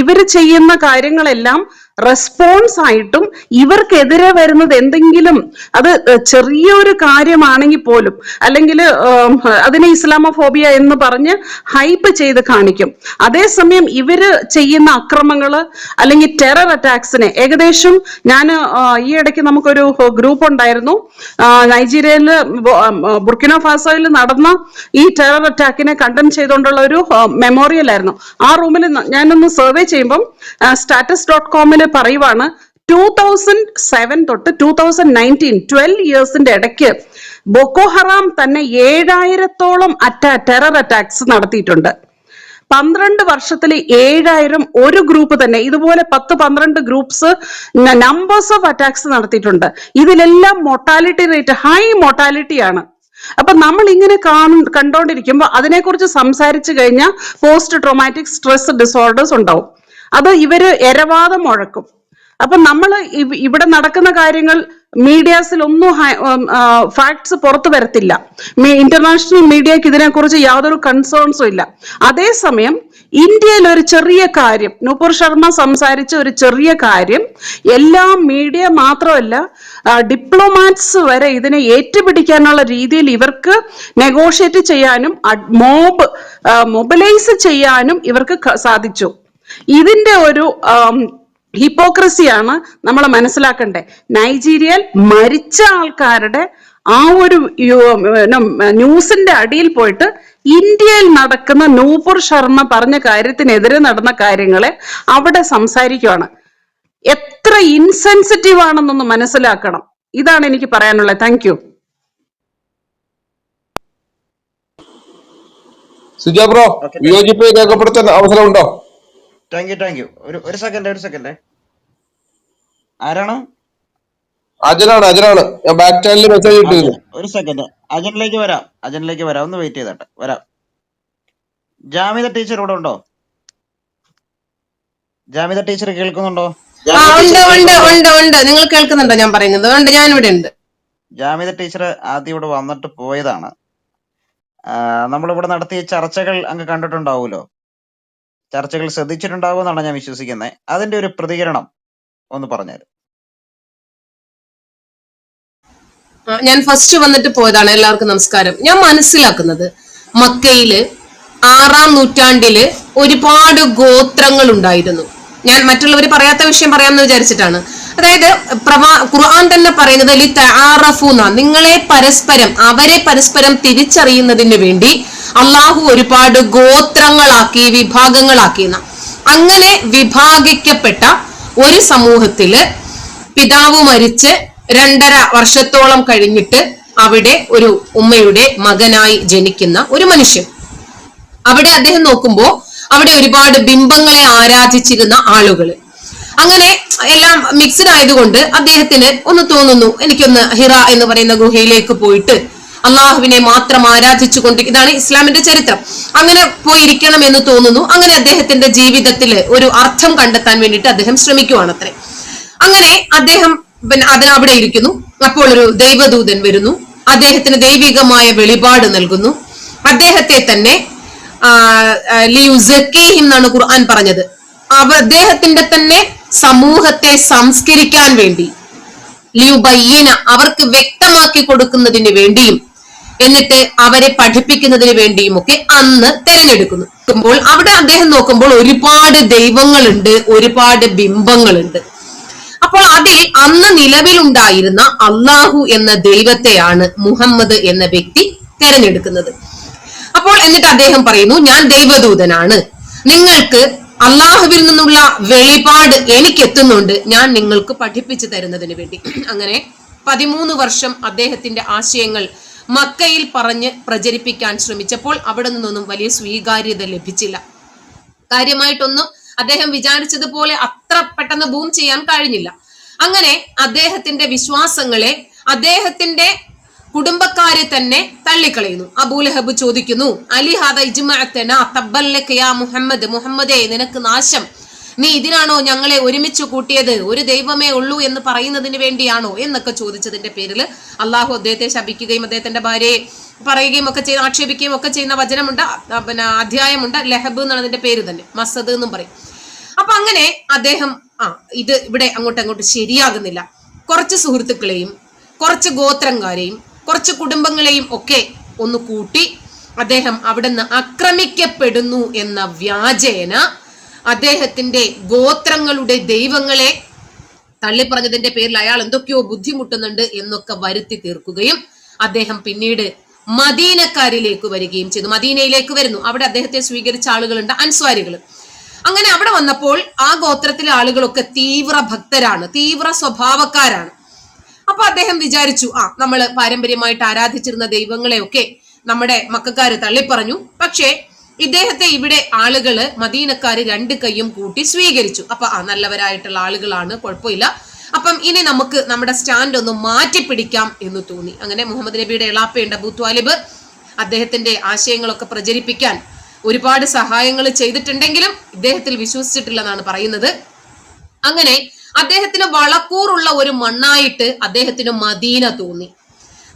ഇവര് ചെയ്യുന്ന കാര്യങ്ങളെല്ലാം റെസ്പോൺസ് ആയിട്ടും ഇവർക്കെതിരെ വരുന്നത് എന്തെങ്കിലും അത് ചെറിയൊരു കാര്യമാണെങ്കിൽ പോലും അല്ലെങ്കിൽ അതിനെ ഇസ്ലാമോഫോബിയ എന്ന് പറഞ്ഞ് ഹൈപ്പ് ചെയ്ത് കാണിക്കും. അതേസമയം ഇവര് ചെയ്യുന്ന അക്രമങ്ങള് അല്ലെങ്കിൽ ടെറർ അറ്റാക്സിനെ ഏകദേശം ഞാൻ ഈ ഇടയ്ക്ക് നമുക്കൊരു ഗ്രൂപ്പ് ഉണ്ടായിരുന്നു, നൈജീരിയയില് ബുർക്കിന ഫാസോയിൽ നടന്ന ഈ ടെറർ അറ്റാക്കിനെ കണ്ടം ചെയ്തുകൊണ്ടുള്ള ഒരു മെമ്മോറിയൽ ആയിരുന്നു. ആ റൂമിൽ ഞാനൊന്ന് സർവേ ചെയ്യുമ്പം status.com പറയുവാണ് 2007 തൊട്ട് 2019 12 ഇയേഴ്സിന്റെ ഇടയ്ക്ക് ബൊക്കോ ഹറാം തന്നെ 7000-ഓളം ടെറർ അറ്റാക്സ് നടത്തിയിട്ടുണ്ട്. 12 വർഷത്തിൽ 7000 ഒരു ഗ്രൂപ്പ് തന്നെ ഇതുപോലെ 10-12 ഗ്രൂപ്പ്സ് നമ്പേഴ്സ് ഓഫ് അറ്റാക്സ് നടത്തിയിട്ടുണ്ട്. ഇതിലെല്ലാം മൊർട്ടാലിറ്റി റേറ്റ് ഹൈ മൊർട്ടാലിറ്റി ആണ്. അപ്പൊ നമ്മൾ ഇങ്ങനെ കണ്ടോണ്ടിരിക്കുമ്പോൾ അതിനെക്കുറിച്ച് സംസാരിച്ചു കഴിഞ്ഞാൽ പോസ്റ്റ് ട്രോമാറ്റിക് സ്ട്രെസ് ഡിസോർഡേഴ്സ് ഉണ്ടാവും. അത് ഇവര് എരവാദം മുഴക്കും. അപ്പൊ നമ്മൾ ഇവിടെ നടക്കുന്ന കാര്യങ്ങൾ മീഡിയാസിൽ ഒന്നും ഫാക്ട്സ് പുറത്തു വരത്തില്ല. ഇന്റർനാഷണൽ മീഡിയക്ക് ഇതിനെക്കുറിച്ച് യാതൊരു കൺസേൺസും ഇല്ല. അതേസമയം ഇന്ത്യയിൽ ഒരു ചെറിയ കാര്യം, നൂപുർ ശർമ്മ സംസാരിച്ച ഒരു ചെറിയ കാര്യം എല്ലാ മീഡിയ മാത്രമല്ല ഡിപ്ലോമാറ്റ്സ് വരെ ഇതിനെ ഏറ്റുപിടിക്കാനുള്ള രീതിയിൽ ഇവർക്ക് നെഗോഷിയേറ്റ് ചെയ്യാനും മൊബിലൈസ് ചെയ്യാനും ഇവർക്ക് സാധിച്ചു. ഇതിന്റെ ഒരു ഹിപ്പോക്രസിയാണ് നമ്മൾ മനസ്സിലാക്കണ്ടേ. നൈജീരിയയിൽ മരിച്ച ആൾക്കാരുടെ ആ ഒരു ന്യൂസിന്റെ അടിയിൽ പോയിട്ട് ഇന്ത്യയിൽ നടക്കുന്ന നൂപുർ ശർമ്മ പറഞ്ഞ കാര്യത്തിനെതിരെ നടന്ന കാര്യങ്ങളെ അവിടെ സംസാരിക്കുകയാണ്. എത്ര ഇൻസെൻസിറ്റീവ് ആണെന്നൊന്ന് മനസ്സിലാക്കണം. ഇതാണ് എനിക്ക് പറയാനുള്ളത്. Thank you. സുജാ ബ്രോ, വിയോജിപ്പ് രേഖപ്പെടുത്താൻ അവസരമുണ്ടോ? Thank you. ഒരു സെക്കൻഡ്. ആരാണ്? അജനാണ്. ഞാൻ ബാക്ക് ചാനലിൽ മെസ്സേജ് ഇട്ടിരുന്നു. ഒരു സെക്കൻഡ്, അജനിലേക്ക് വരാം. ഒന്ന് വെയിറ്റ് ചെയ്തട്ടെ, വരാം. ജാമിദ ടീച്ചർ ഇവിടെ ഉണ്ടോ? ജാമിദ ടീച്ചർ കേൾക്കുന്നുണ്ടോ? ഉണ്ട്. നിങ്ങൾ കേൾക്കുന്നുണ്ടോ ഞാൻ പറയുന്നത്? ഉണ്ട്, ഞാൻ ഇവിടെ ഉണ്ട്. ജാമിദ ടീച്ചർ ആദ്യം ഇവിടെ വന്നിട്ട് പോയതാണ്. നമ്മളിവിടെ നടത്തിയ ചർച്ചകൾ അങ്ങ് കണ്ടിട്ടുണ്ടാവുമല്ലോ, ചർച്ചകൾ ശ്രദ്ധിച്ചിട്ടുണ്ടാവുമെന്നാണ് ഞാൻ വിശ്വസിക്കുന്നത്. അതിന്റെ ഒരു പ്രതികരണം ഒന്ന് പറഞ്ഞുതരും. ഞാൻ ഫസ്റ്റ് വന്നിട്ട് പോയതാണ്. എല്ലാവർക്കും നമസ്കാരം. ഞാൻ മനസ്സിലാക്കുന്നത് മക്കയില് 6-ാം നൂറ്റാണ്ടില് ഒരുപാട് ഗോത്രങ്ങൾ ഉണ്ടായിരുന്നു. ഞാൻ മറ്റുള്ളവർ പറയാത്ത വിഷയം പറയാമെന്ന് വിചാരിച്ചിട്ടാണ്. അതായത് ഖുർആൻ തന്നെ പറയുന്നത് ലി തആറഫൂന, അവരെ പരസ്പരം തിരിച്ചറിയുന്നതിന് വേണ്ടി അള്ളാഹു ഒരുപാട് ഗോത്രങ്ങളാക്കി വിഭാഗങ്ങളാക്കി. അങ്ങനെ വിഭാഗിക്കപ്പെട്ട ഒരു സമൂഹത്തില് പിതാവ് മരിച്ച് 2.5 വർഷത്തോളം കഴിഞ്ഞിട്ട് അവിടെ ഒരു ഉമ്മയുടെ മകനായി ജനിക്കുന്ന ഒരു മനുഷ്യൻ. അവിടെ അദ്ദേഹം നോക്കുമ്പോ അവിടെ ഒരുപാട് ബിംബങ്ങളെ ആരാധിച്ചിരുന്ന ആളുകള്. അങ്ങനെ എല്ലാം മിക്സ്ഡ് ആയതുകൊണ്ട് അദ്ദേഹത്തിന് ഒന്ന് തോന്നുന്നു, എനിക്കൊന്ന് ഹിറ എന്ന് പറയുന്ന ഗുഹയിലേക്ക് പോയിട്ട് അള്ളാഹുവിനെ മാത്രം ആരാധിച്ചുകൊണ്ട്, ഇതാണ് ഇസ്ലാമിന്റെ ചരിത്രം, അങ്ങനെ പോയിരിക്കണം എന്ന് തോന്നുന്നു. അങ്ങനെ അദ്ദേഹത്തിന്റെ ജീവിതത്തിൽ ഒരു അർത്ഥം കണ്ടെത്താൻ വേണ്ടിയിട്ട് അദ്ദേഹം ശ്രമിക്കുവാണത്രേ. അങ്ങനെ അദ്ദേഹം അവിടെ ഇരിക്കുന്നു. അപ്പോൾ ഒരു ദൈവദൂതൻ വരുന്നു, അദ്ദേഹത്തിന് ദൈവികമായ വെളിപാട് നൽകുന്നു. അദ്ദേഹത്തെ തന്നെ എന്നാണ് ഖുർആൻ പറഞ്ഞത്. അദ്ദേഹത്തിന്റെ തന്നെ സമൂഹത്തെ സംസ്കരിക്കാൻ വേണ്ടി, ലിയുബയ്യിന, അവർക്ക് വ്യക്തമാക്കി കൊടുക്കുന്നതിന് വേണ്ടിയും എന്നിട്ട് അവരെ പഠിപ്പിക്കുന്നതിന് വേണ്ടിയും ഒക്കെ അന്ന് തെരഞ്ഞെടുക്കുന്നു. അവിടെ അദ്ദേഹം നോക്കുമ്പോൾ ഒരുപാട് ദൈവങ്ങളുണ്ട്, ഒരുപാട് ബിംബങ്ങളുണ്ട്. അപ്പോൾ അതിൽ അന്ന് നിലവിലുണ്ടായിരുന്ന അള്ളാഹു എന്ന ദൈവത്തെയാണ് മുഹമ്മദ് എന്ന വ്യക്തി തെരഞ്ഞെടുക്കുന്നത്. അപ്പോൾ എന്നിട്ട് അദ്ദേഹം പറയുന്നു, ഞാൻ ദൈവദൂതനാണ്, നിങ്ങൾക്ക് അള്ളാഹുവിൽ നിന്നുള്ള വെളിപാട് എനിക്ക് എത്തുന്നുണ്ട്, ഞാൻ നിങ്ങൾക്ക് പഠിപ്പിച്ചു തരുന്നതിന് വേണ്ടി. അങ്ങനെ 13 വർഷം അദ്ദേഹത്തിന്റെ ആശയങ്ങൾ മക്കയിൽ പറഞ്ഞ് പ്രചരിപ്പിക്കാൻ ശ്രമിച്ചപ്പോൾ അവിടെ നിന്നൊന്നും വലിയ സ്വീകാര്യത ലഭിച്ചില്ല. കാര്യമായിട്ടൊന്നും അദ്ദേഹം വിചാരിച്ചതുപോലെ അത്ര പെട്ടെന്ന് ബൂം ചെയ്യാൻ കഴിഞ്ഞില്ല. അങ്ങനെ അദ്ദേഹത്തിന്റെ വിശ്വാസങ്ങളെ, അദ്ദേഹത്തിന്റെ കുടുംബക്കാരെ തന്നെ തള്ളിക്കളയുന്നു. അബൂലഹബ് ചോദിക്കുന്നു, അലി ഹാദ ഇജ്മഅതനാ തബ്ബല്ലക യാ മുഹമ്മദ്, മുഹമ്മദേ നിനക്ക് നാശം, നീ ഇതിനാണോ ഞങ്ങളെ ഒരുമിച്ച് കൂട്ടിയത്, ഒരു ദൈവമേ ഉള്ളൂ എന്ന് പറയുന്നതിന് വേണ്ടിയാണോ എന്നൊക്കെ ചോദിച്ചതിന്റെ പേരിൽ അള്ളാഹു അദ്ദേഹത്തെ ശപിക്കുകയും അദ്ദേഹത്തിന്റെ ഭാര്യയെ പറയുകയും ഒക്കെ ചെയ്ത് ആക്ഷേപിക്കുകയും ഒക്കെ ചെയ്യുന്ന വചനമുണ്ട്, അധ്യായമുണ്ട്. ലഹബ് എന്നാണ് അതിന്റെ പേര് തന്നെ, മസദ് എന്നും പറയും. അപ്പൊ അങ്ങനെ അദ്ദേഹം ഇത് ഇവിടെ അങ്ങോട്ട് ശരിയാകുന്നില്ല. കുറച്ച് സുഹൃത്തുക്കളെയും കുറച്ച് ഗോത്രക്കാരെയും കുറച്ച് കുടുംബങ്ങളെയും ഒക്കെ ഒന്ന് കൂട്ടി അദ്ദേഹം അവിടുന്ന് ആക്രമിക്കപ്പെടുന്നു എന്ന വ്യാജേന അദ്ദേഹത്തിന്റെ ഗോത്രങ്ങളുടെ ദൈവങ്ങളെ തള്ളിപ്പറഞ്ഞതിന്റെ പേരിൽ അയാൾ എന്തൊക്കെയോ ബുദ്ധിമുട്ടുന്നുണ്ട് എന്നൊക്കെ വരുത്തി തീർക്കുകയും അദ്ദേഹം പിന്നീട് മദീനക്കാരിലേക്ക് വരികയും ചെയ്തു. മദീനയിലേക്ക് വരുന്നു. അവിടെ അദ്ദേഹത്തെ സ്വീകരിച്ച ആളുകളുണ്ട്, അൻസ്വാരികൾ. അങ്ങനെ അവിടെ വന്നപ്പോൾ ആ ഗോത്രത്തിലെ ആളുകളൊക്കെ തീവ്ര ഭക്തരാണ്, തീവ്ര സ്വഭാവക്കാരാണ്. അപ്പൊ അദ്ദേഹം വിചാരിച്ചു, നമ്മൾ പാരമ്പര്യമായിട്ട് ആരാധിച്ചിരുന്ന ദൈവങ്ങളെയൊക്കെ നമ്മുടെ മക്കാര് തള്ളിപ്പറഞ്ഞു. പക്ഷേ ഇദ്ദേഹത്തെ ഇവിടെ ആളുകള് മദീനക്കാര് രണ്ട് കൈയും കൂട്ടി സ്വീകരിച്ചു. അപ്പൊ നല്ലവരായിട്ടുള്ള ആളുകളാണ്, കുഴപ്പമില്ല. അപ്പം ഇനി നമുക്ക് നമ്മുടെ സ്റ്റാൻഡ് ഒന്ന് മാറ്റിപ്പിടിക്കാം എന്ന് തോന്നി. അങ്ങനെ മുഹമ്മദ് നബിയുടെ എളാപ്പയുണ്ട് അബൂ ത്വാലിബ്, അദ്ദേഹത്തിന്റെ ആശയങ്ങളൊക്കെ പ്രചരിപ്പിക്കാൻ ഒരുപാട് സഹായങ്ങൾ ചെയ്തിട്ടുണ്ടെങ്കിലും ഇദ്ദേഹത്തിൽ വിശ്വസിച്ചിട്ടില്ലെന്നാണ് പറയുന്നത്. അങ്ങനെ അദ്ദേഹത്തിന് വളക്കൂറുള്ള ഒരു മണ്ണായിട്ട് അദ്ദേഹത്തിന് മദീന തോന്നി.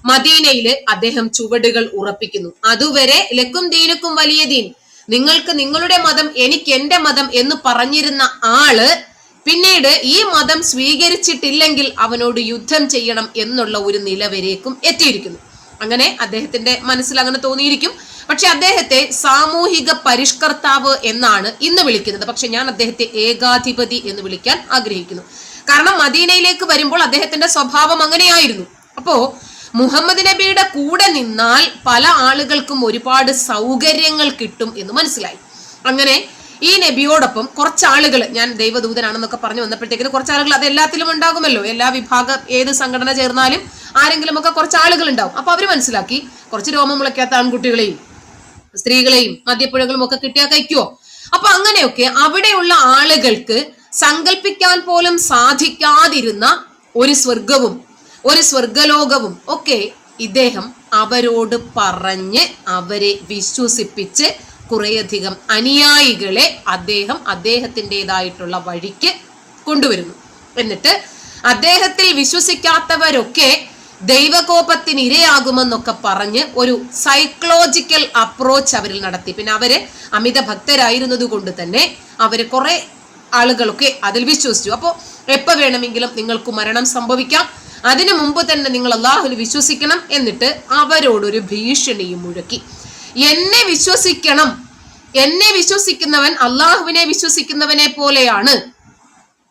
മദീനയില് അദ്ദേഹം ചുവടുകൾ ഉറപ്പിക്കുന്നു. അതുവരെ ലക്കും ദീനുക്കും വലിയ ദീൻ, നിങ്ങൾക്ക് നിങ്ങളുടെ മതം എനിക്ക് എന്റെ മതം എന്ന് പറഞ്ഞിരുന്ന ആള് പിന്നീട് ഈ മതം സ്വീകരിച്ചിട്ടില്ലെങ്കിൽ അവനോട് യുദ്ധം ചെയ്യണം എന്നുള്ള ഒരു നിലവരേക്കും എത്തിയിരിക്കുന്നു. അങ്ങനെ അദ്ദേഹത്തിന്റെ മനസ്സിൽ അങ്ങനെ തോന്നിയിരിക്കും. പക്ഷെ അദ്ദേഹത്തെ സാമൂഹിക പരിഷ്കർത്താവ് എന്നാണ് ഇന്ന് വിളിക്കുന്നത്. പക്ഷെ ഞാൻ അദ്ദേഹത്തെ ഏകാധിപതി എന്ന് വിളിക്കാൻ ആഗ്രഹിക്കുന്നു. കാരണം മദീനയിലേക്ക് വരുമ്പോൾ അദ്ദേഹത്തിന്റെ സ്വഭാവം അങ്ങനെയായിരുന്നു. അപ്പോ മുഹമ്മദ് നബിയുടെ കൂടെ നിന്നാൽ പല ആളുകൾക്കും ഒരുപാട് സൗകര്യങ്ങൾ കിട്ടും എന്ന് മനസ്സിലായി. അങ്ങനെ ഈ നബിയോടൊപ്പം കുറച്ച് ആളുകൾ, ഞാൻ ദൈവദൂതനാണെന്നൊക്കെ പറഞ്ഞു വന്നപ്പോഴത്തേക്കിന് കുറച്ച് ആളുകൾ, അത് എല്ലാത്തിലും ഉണ്ടാകുമല്ലോ, എല്ലാ വിഭാഗം ഏത് സംഘടന ചേർന്നാലും ആരെങ്കിലും ഒക്കെ കുറച്ച് ആളുകൾ ഉണ്ടാവും. അപ്പൊ അവര് മനസ്സിലാക്കി കുറച്ച് രോമം മുളയ്ക്കാത്ത ആൺകുട്ടികളെയും സ്ത്രീകളെയും മദ്യപ്പുഴകളും ഒക്കെ കിട്ടിയാൽ കഴിക്കുവോ. അപ്പൊ അങ്ങനെയൊക്കെ അവിടെയുള്ള ആളുകൾക്ക് സങ്കല്പിക്കാൻ പോലും സാധിക്കാതിരുന്ന ഒരു സ്വർഗവും ഒരു സ്വർഗലോകവും ഒക്കെ ഇദ്ദേഹം അവരോട് പറഞ്ഞ് അവരെ വിശ്വസിപ്പിച്ച് കുറേയധികം അനുയായികളെ അദ്ദേഹം അദ്ദേഹത്തിൻ്റെതായിട്ടുള്ള വഴിക്ക് കൊണ്ടുവരുന്നു. എന്നിട്ട് അദ്ദേഹത്തിൽ വിശ്വസിക്കാത്തവരൊക്കെ ദൈവകോപത്തിന് ഇരയാകുമെന്നൊക്കെ പറഞ്ഞ് ഒരു സൈക്കോളജിക്കൽ അപ്രോച്ച് അവരിൽ നടത്തി. പിന്നെ അവര് അമിത ഭക്തരായിരുന്നത് കൊണ്ട് തന്നെ അവര് കുറെ ആളുകളൊക്കെ അതിൽ വിശ്വസിച്ചു. അപ്പോൾ എപ്പോ വേണമെങ്കിലും നിങ്ങൾക്ക് മരണം സംഭവിക്കാം, അതിനു മുമ്പ് തന്നെ നിങ്ങൾ അള്ളാഹുവിൽ വിശ്വസിക്കണം. എന്നിട്ട് അവരോടൊരു ഭീഷണിയും മുഴക്കി. എന്നെ വിശ്വസിക്കണം, എന്നെ വിശ്വസിക്കുന്നവൻ അള്ളാഹുവിനെ വിശ്വസിക്കുന്നവനെ പോലെയാണ്,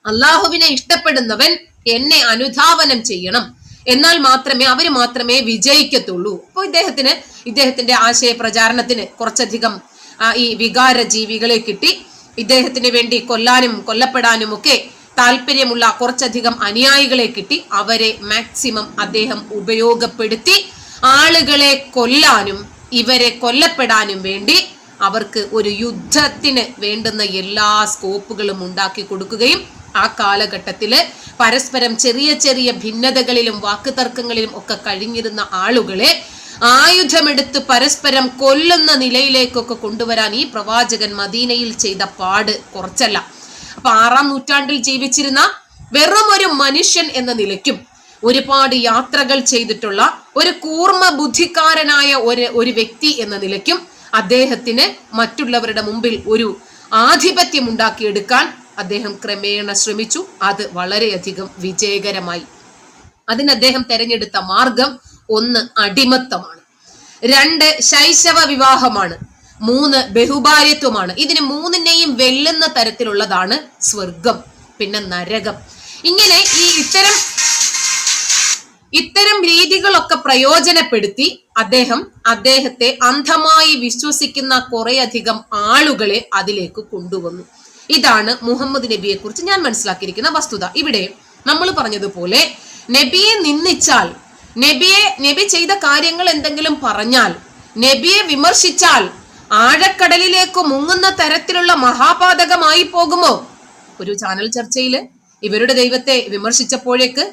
അള്ളാഹുവിനെ ഇഷ്ടപ്പെടുന്നവൻ എന്നെ അനുധാവനം ചെയ്യണം, എന്നാൽ മാത്രമേ അവര് മാത്രമേ വിജയിക്കത്തുള്ളൂ. അപ്പോൾ ഇദ്ദേഹത്തിന്റെ ആശയ പ്രചാരണത്തിന് കുറച്ചധികം ഈ വികാര ജീവികളെ കിട്ടി. ഇദ്ദേഹത്തിന് വേണ്ടി കൊല്ലാനും കൊല്ലപ്പെടാനും ഒക്കെ താല്പര്യമുള്ള കുറച്ചധികം അനുയായികളെ കിട്ടി. അവരെ മാക്സിമം അദ്ദേഹം ഉപയോഗപ്പെടുത്തി ആളുകളെ കൊല്ലാനും ഇവരെ കൊല്ലപ്പെടാനും വേണ്ടി അവർക്ക് ഒരു യുദ്ധത്തിന് വേണ്ടുന്ന എല്ലാ സ്കോപ്പുകളും ഉണ്ടാക്കി കൊടുക്കുകയും ആ കാലഘട്ടത്തില് പരസ്പരം ചെറിയ ചെറിയ ഭിന്നതകളിലും വാക്കുതർക്കങ്ങളിലും ഒക്കെ കഴിഞ്ഞിരുന്ന ആളുകളെ ആയുധമെടുത്ത് പരസ്പരം കൊല്ലുന്ന നിലയിലേക്കൊക്കെ കൊണ്ടുവരാൻ ഈ പ്രവാചകൻ മദീനയിൽ ചെയ്ത പാട് കുറച്ചല്ല. അപ്പൊ 6-ാം നൂറ്റാണ്ടിൽ ജീവിച്ചിരുന്ന വെറും ഒരു മനുഷ്യൻ എന്ന നിലയ്ക്കും ഒരുപാട് യാത്രകൾ ചെയ്തിട്ടുള്ള ഒരു കൂർമ്മ ബുദ്ധിക്കാരനായ ഒരു വ്യക്തി എന്ന നിലയ്ക്കും അദ്ദേഹത്തിന് മറ്റുള്ളവരുടെ മുമ്പിൽ ഒരു ആധിപത്യം ഉണ്ടാക്കിയെടുക്കാൻ അദ്ദേഹം ക്രമേണ ശ്രമിച്ചു. അത് വളരെയധികം വിജയകരമായി. അതിന് അദ്ദേഹം തെരഞ്ഞെടുത്ത മാർഗം 1 അടിമത്തമാണ്, 2 ശൈശവ വിവാഹമാണ്, 3 ബഹുഭാര്യത്വമാണ്. ഇതിന് 3നെയും വെല്ലുന്ന തരത്തിലുള്ളതാണ് സ്വർഗം, പിന്നെ നരകം. ഇങ്ങനെ ഈ ഇത്തരം രീതികളൊക്കെ പ്രയോജനപ്പെടുത്തി അദ്ദേഹത്തെ അന്ധമായി വിശ്വസിക്കുന്ന കുറേയധികം ആളുകളെ അതിലേക്ക് കൊണ്ടുവന്നു. ഇതാണ് മുഹമ്മദ് നബിയെ കുറിച്ച് ഞാൻ മനസ്സിലാക്കിയിരിക്കുന്ന വസ്തുത. ഇവിടെ നമ്മൾ പറഞ്ഞതുപോലെ നബിയെ നിന്ദിച്ചാൽ, നബി ചെയ്ത കാര്യങ്ങൾ എന്തെങ്കിലും പറഞ്ഞാൽ, നബിയെ വിമർശിച്ചാൽ ആഴക്കടലിലേക്ക് മുങ്ങുന്ന തരത്തിലുള്ള മഹാപാതകമായി പോകുമോ? ഒരു ചാനൽ ചർച്ചയില് ഇവരുടെ ദൈവത്തെ വിമർശിച്ചപ്പോഴേക്ക്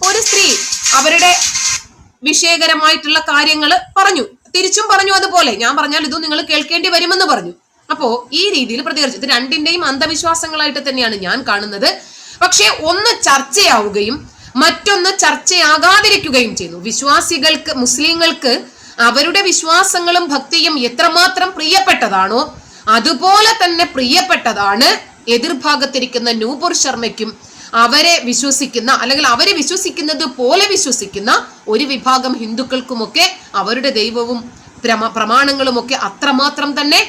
ഒരു സ്ത്രീ അവരുടെ വിഷയകരമായിട്ടുള്ള കാര്യങ്ങൾ പറഞ്ഞു, തിരിച്ചും പറഞ്ഞു. അതുപോലെ ഞാൻ പറഞ്ഞാൽ ഇതും നിങ്ങൾ കേൾക്കേണ്ടി വരുമെന്ന് പറഞ്ഞു. അപ്പോ ഈ രീതിയിൽ പ്രതികരിച്ചു. ഇത് രണ്ടിന്റെയും അന്ധവിശ്വാസങ്ങളായിട്ട് തന്നെയാണ് ഞാൻ കാണുന്നത്. പക്ഷെ ഒന്ന് ചർച്ചയാവുകയും മറ്റൊന്ന് ചർച്ചയാകാതിരിക്കുകയും ചെയ്യുന്നു. വിശ്വാസികൾക്ക്, മുസ്ലിങ്ങൾക്ക് അവരുടെ വിശ്വാസങ്ങളും ഭക്തിയും എത്രമാത്രം പ്രിയപ്പെട്ടതാണോ അതുപോലെ തന്നെ പ്രിയപ്പെട്ടതാണ് എതിർഭാഗത്തിരിക്കുന്ന നൂപുർ ശർമ്മയ്ക്കും അവരെ വിശ്വസിക്കുന്ന അല്ലെങ്കിൽ അവരെ വിശ്വസിക്കുന്നത് പോലെ വിശ്വസിക്കുന്ന ഒരു വിഭാഗം ഹിന്ദുക്കൾക്കുമൊക്കെ അവരുടെ ദൈവവും പ്രമാണങ്ങളും ഒക്കെ അത്രമാത്രം തന്നെ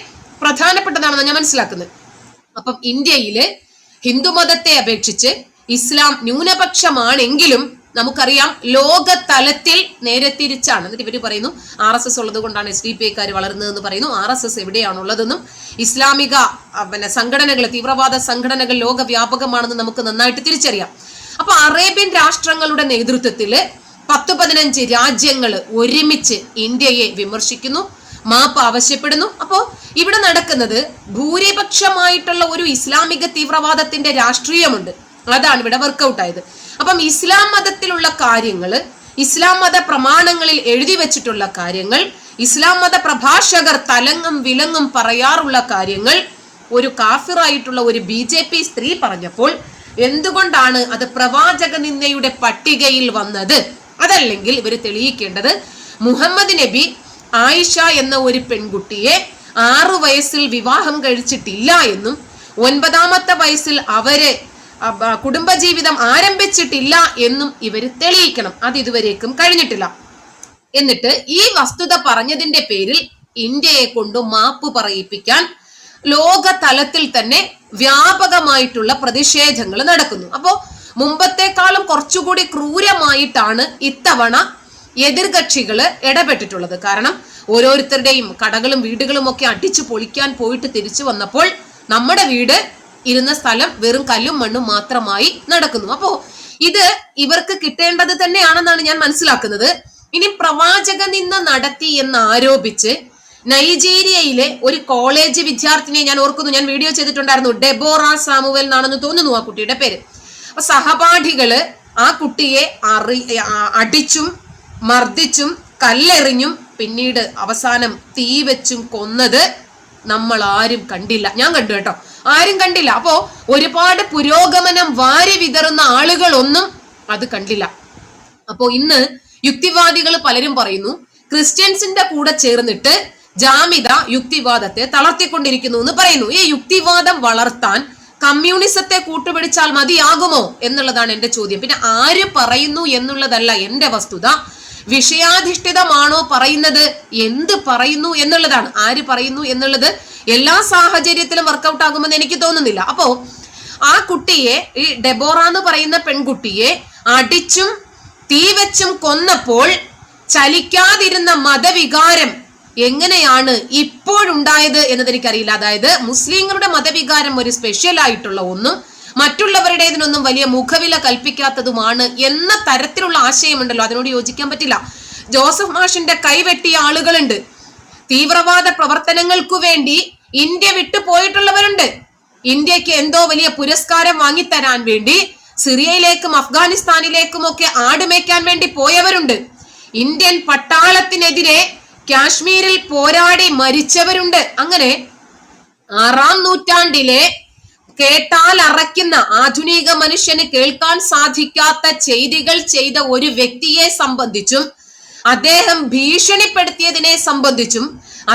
പ്രധാനപ്പെട്ടതാണെന്ന് ഞാൻ മനസ്സിലാക്കുന്നത്. അപ്പം ഇന്ത്യയില് ഹിന്ദുമതത്തെ അപേക്ഷിച്ച് ഇസ്ലാം ന്യൂനപക്ഷമാണെങ്കിലും നമുക്കറിയാം ലോക തലത്തിൽ നേരെ തിരിച്ചാണ്. എന്നിട്ട് ഇവര് പറയുന്നു RSS ഉള്ളത് കൊണ്ടാണ് SDPIക്കാർ വളർന്നതെന്ന് പറയുന്നു. RSS എവിടെയാണുള്ളതെന്നും ഇസ്ലാമിക സംഘടനകൾ, തീവ്രവാദ സംഘടനകൾ ലോകവ്യാപകമാണെന്ന് നമുക്ക് നന്നായിട്ട് തിരിച്ചറിയാം. അപ്പൊ അറേബ്യൻ രാഷ്ട്രങ്ങളുടെ നേതൃത്വത്തില് 10-15 രാജ്യങ്ങൾ ഒരുമിച്ച് ഇന്ത്യയെ വിമർശിക്കുന്നു, മാപ്പ് ആവശ്യപ്പെടുന്നു. അപ്പോ ഇവിടെ നടക്കുന്നത് ഭൂരിപക്ഷമായിട്ടുള്ള ഒരു ഇസ്ലാമിക തീവ്രവാദത്തിന്റെ രാഷ്ട്രീയമുണ്ട്. അതാണ് ഇവിടെ വർക്കൗട്ട് ആയത്. അപ്പം ഇസ്ലാം മതത്തിലുള്ള കാര്യങ്ങള്, ഇസ്ലാം മത പ്രമാണങ്ങളിൽ എഴുതി വെച്ചിട്ടുള്ള കാര്യങ്ങൾ, ഇസ്ലാം മത പ്രഭാഷകർ തലങ്ങും വിലങ്ങും പറയാറുള്ള കാര്യങ്ങൾ ഒരു കാഫിറായിട്ടുള്ള ഒരു BJP സ്ത്രീ പറഞ്ഞപ്പോൾ എന്തുകൊണ്ടാണ് അത് പ്രവാചക നിന്ദയുടെ പട്ടികയിൽ വന്നത്? അതല്ലെങ്കിൽ ഇവർ തെളിയിക്കേണ്ടത് മുഹമ്മദ് നബി ആയിഷ എന്ന ഒരു പെൺകുട്ടിയെ 6 വയസ്സിൽ വിവാഹം കഴിച്ചിട്ടില്ല എന്നും 9ാമത്തെ വയസ്സിൽ അവര് കുടുംബജീവിതം ആരംഭിച്ചിട്ടില്ല എന്നും ഇവര് തെളിയിക്കണം. അത് ഇതുവരേക്കും കഴിഞ്ഞിട്ടില്ല. എന്നിട്ട് ഈ വസ്തുത പറഞ്ഞതിന്റെ പേരിൽ ഇന്ത്യയെ കൊണ്ട് മാപ്പ് പറയിപ്പിക്കാൻ ലോക തലത്തിൽ തന്നെ വ്യാപകമായിട്ടുള്ള പ്രതിഷേധങ്ങൾ നടക്കുന്നു. അപ്പോ മുമ്പത്തെക്കാളും കുറച്ചുകൂടി ക്രൂരമായിട്ടാണ് ഇത്തവണ എതിർകക്ഷികള് ഇടപെട്ടിട്ടുള്ളത്. കാരണം ഓരോരുത്തരുടെയും കടകളും വീടുകളും ഒക്കെ അടിച്ചു പൊളിക്കാൻ പോയിട്ട് തിരിച്ചു വന്നപ്പോൾ നമ്മുടെ വീട് ഇരുന്ന സ്ഥലം വെറും കല്ലും മണ്ണും മാത്രമായി നടക്കുന്നു. അപ്പോ ഇത് ഇവർക്ക് കിട്ടേണ്ടത് തന്നെയാണെന്നാണ് ഞാൻ മനസ്സിലാക്കുന്നത്. ഇനി പ്രവാചക നിന്ദ നടത്തി എന്ന് ആരോപിച്ച് നൈജീരിയയിലെ ഒരു കോളേജ് വിദ്യാർത്ഥിനിയെ ഞാൻ ഓർക്കുന്നു, ഞാൻ വീഡിയോ ചെയ്തിട്ടുണ്ടായിരുന്നു, ഡെബോറ സാമുവൽ എന്നാണെന്ന് തോന്നുന്നു ആ കുട്ടിയുടെ പേര്. അപ്പൊ സഹപാഠികള് ആ കുട്ടിയെ അടിച്ചും മർദ്ദിച്ചും കല്ലെറിഞ്ഞും പിന്നീട് അവസാനം തീ വെച്ചും കൊന്നത് നമ്മൾ ആരും കണ്ടില്ല. ഞാൻ കണ്ടു കേട്ടോ, ആരും കണ്ടില്ല. അപ്പോ ഒരുപാട് പുരോഗമനം വാരി വിതറുന്ന ആളുകളൊന്നും അത് കണ്ടില്ല. അപ്പോ ഇന്ന് യുക്തിവാദികൾ പലരും പറയുന്നു ക്രിസ്ത്യൻസിന്റെ കൂടെ ചേർന്നിട്ട് ജാമിത യുക്തിവാദത്തെ തളർത്തിക്കൊണ്ടിരിക്കുന്നു എന്ന് പറയുന്നു. ഈ യുക്തിവാദം വളർത്താൻ കമ്മ്യൂണിസത്തെ കൂട്ടുപിടിച്ചാൽ മതിയാകുമോ എന്നുള്ളതാണ് എന്റെ ചോദ്യം. പിന്നെ ആര് പറയുന്നു എന്നുള്ളതല്ല എന്റെ വസ്തുത, വിഷയാധിഷ്ഠിതമാണോ പറയുന്നത്, എന്ത് പറയുന്നു എന്നുള്ളതാണ്. ആര് പറയുന്നു എന്നുള്ളത് എല്ലാ സാഹചര്യത്തിലും വർക്കൗട്ട് ആകുമെന്ന് എനിക്ക് തോന്നുന്നില്ല. അപ്പോ ആ കുട്ടിയെ, ഈ ഡെബോറ എന്ന് പറയുന്ന പെൺകുട്ടിയെ അടിച്ചും തീ വെച്ചും കൊന്നപ്പോൾ ചലിക്കാതിരുന്ന മതവികാരം എങ്ങനെയാണ് ഇപ്പോഴുണ്ടായത് എന്നത് എനിക്കറിയില്ല. അതായത് മുസ്ലിങ്ങളുടെ മതവികാരം ഒരു സ്പെഷ്യൽ ആയിട്ടുള്ള ഒന്നും മറ്റുള്ളവരുടേതിനൊന്നും വലിയ മുഖവില കൽപ്പിക്കാത്തതുമാണ് എന്ന തരത്തിലുള്ള ആശയമുണ്ടല്ലോ, അതിനോട് യോജിക്കാൻ പറ്റില്ല. ജോസഫ് മാഷിന്റെ കൈവെട്ടിയ ആളുകളുണ്ട്, തീവ്രവാദ പ്രവർത്തനങ്ങൾക്കു വേണ്ടി ഇന്ത്യ വിട്ടു പോയിട്ടുള്ളവരുണ്ട്, ഇന്ത്യക്ക് എന്തോ വലിയ പുരസ്കാരം വാങ്ങിത്തരാൻ വേണ്ടി സിറിയയിലേക്കും അഫ്ഗാനിസ്ഥാനിലേക്കും ഒക്കെ ആടുമേക്കാൻ വേണ്ടി പോയവരുണ്ട്, ഇന്ത്യൻ പട്ടാളത്തിനെതിരെ കാശ്മീരിൽ പോരാടി മരിച്ചവരുണ്ട്. അങ്ങനെ 6ാം നൂറ്റാണ്ടിലെ കേട്ടാൽ അറയ്ക്കുന്ന, ആധുനിക മനുഷ്യന് കേൾക്കാൻ സാധിക്കാത്ത ചെയ്തികൾ ചെയ്ത ഒരു വ്യക്തിയെ സംബന്ധിച്ചും അദ്ദേഹം ഭീഷണിപ്പെടുത്തിയതിനെ സംബന്ധിച്ചും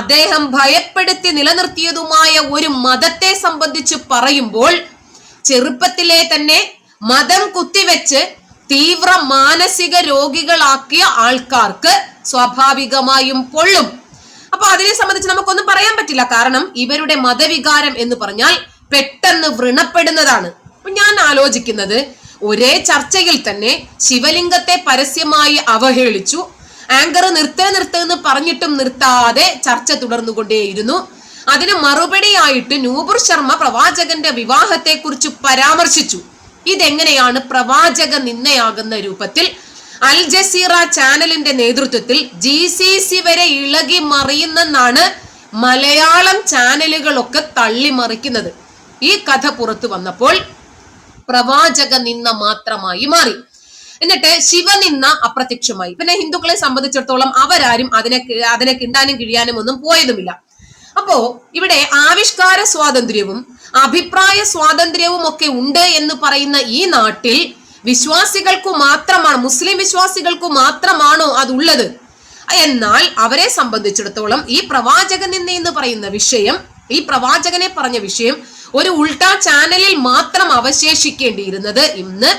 അദ്ദേഹം ഭയപ്പെടുത്തി നിലനിർത്തിയതുമായ ഒരു മതത്തെ സംബന്ധിച്ച് പറയുമ്പോൾ ചെറുപ്പത്തിലെ തന്നെ മതം കുത്തിവെച്ച് തീവ്ര മാനസിക രോഗികളാക്കിയ ആൾക്കാർക്ക് സ്വാഭാവികമായും പൊള്ളും. അപ്പൊ അതിനെ സംബന്ധിച്ച് നമുക്കൊന്നും പറയാൻ പറ്റില്ല. കാരണം ഇവരുടെ മതവികാരം എന്ന് പറഞ്ഞാൽ പെട്ടെന്ന് വ്രണപ്പെടുന്നതാണ്. ഞാൻ ആലോചിക്കുന്നത്, ഒരേ ചർച്ചയിൽ തന്നെ ശിവലിംഗത്തെ പരസ്യമായി അവഹേളിച്ചു, ആങ്കർ നിർത്ത് പറഞ്ഞിട്ടും നിർത്താതെ ചർച്ച തുടർന്നുകൊണ്ടേയിരുന്നു. അതിന് മറുപടിയായിട്ട് നൂപുർ ശർമ്മ പ്രവാചകന്റെ വിവാഹത്തെ കുറിച്ച് പരാമർശിച്ചു. ഇതെങ്ങനെയാണ് പ്രവാചക നിന്ദയാകുന്ന രൂപത്തിൽ? അൽ ജസീറ ചാനലിന്റെ നേതൃത്വത്തിൽ GCC വരെ ഇളകി മറിയുന്നെന്നാണ് മലയാളം ചാനലുകളൊക്കെ തള്ളിമറിക്കുന്നത്. ഈ കഥ പുറത്തു വന്നപ്പോൾ പ്രവാചക നിന്ദ മാത്രമായി മാറി. എന്നിട്ട് ശിവനിന്ദ അപ്രത്യക്ഷമായി. പിന്നെ ഹിന്ദുക്കളെ സംബന്ധിച്ചിടത്തോളം അവരാരും അതിനെ കിണ്ടാനും കിഴിയാനും ഒന്നും പോയതുമില്ല. അപ്പോ ഇവിടെ ആവിഷ്കാര സ്വാതന്ത്ര്യവും അഭിപ്രായ സ്വാതന്ത്ര്യവും ഒക്കെ ഉണ്ട് എന്ന് പറയുന്ന ഈ നാട്ടിൽ വിശ്വാസികൾക്കു മാത്രമാണ്, മുസ്ലിം വിശ്വാസികൾക്കു മാത്രമാണോ അതുള്ളത്? എന്നാൽ അവരെ സംബന്ധിച്ചിടത്തോളം ഈ പ്രവാചക നിന്ദ എന്ന് പറയുന്ന വിഷയം, ഈ പ്രവാചകനെ പറഞ്ഞ വിഷയം ഒരു ഉൾട്ടാ ചാനലിൽ മാത്രം അവശേഷിക്കേണ്ടിയിരുന്നത് ഇന്ന്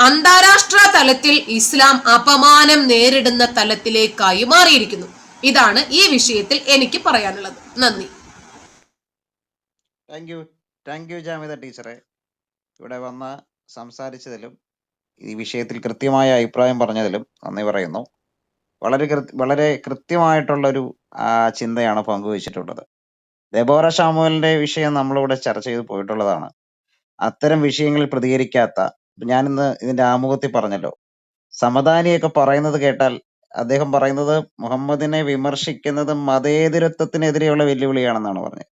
അന്താരാഷ്ട്ര തലത്തിൽ ഇസ്ലാം അപമാനം നേരിടുന്ന തലത്തിലേക്കായി മാറിയിരിക്കുന്നു. ഇതാണ് ഈ വിഷയത്തിൽ എനിക്ക് പറയാനുള്ളത്. നന്ദി. താങ്ക് യു ജാമിദ ടീച്ചറെ, ഇവിടെ വന്ന് സംസാരിച്ചതിലും ഈ വിഷയത്തിൽ കൃത്യമായ അഭിപ്രായം പറഞ്ഞതിലും നന്ദി പറയുന്നു. വളരെ കൃത്യമായിട്ടുള്ളൊരു ചിന്തയാണ് പങ്കുവച്ചിട്ടുള്ളത്. ദെബോറ ശാമുവേലിന്റെ വിഷയം നമ്മളിവിടെ ചർച്ച ചെയ്ത് പോയിട്ടുള്ളതാണ്. അത്തരം വിഷയങ്ങളിൽ പ്രതികരിക്കാത്ത, ഞാനിന്ന് ഇതിന്റെ ആമുഖത്തിൽ പറഞ്ഞല്ലോ, സമദാനിയൊക്കെ പറയുന്നത് കേട്ടാൽ അദ്ദേഹം പറയുന്നത് മുഹമ്മദിനെ വിമർശിക്കുന്നത് മതേതരത്വത്തിനെതിരെയുള്ള വെല്ലുവിളിയാണെന്നാണ് പറഞ്ഞത്.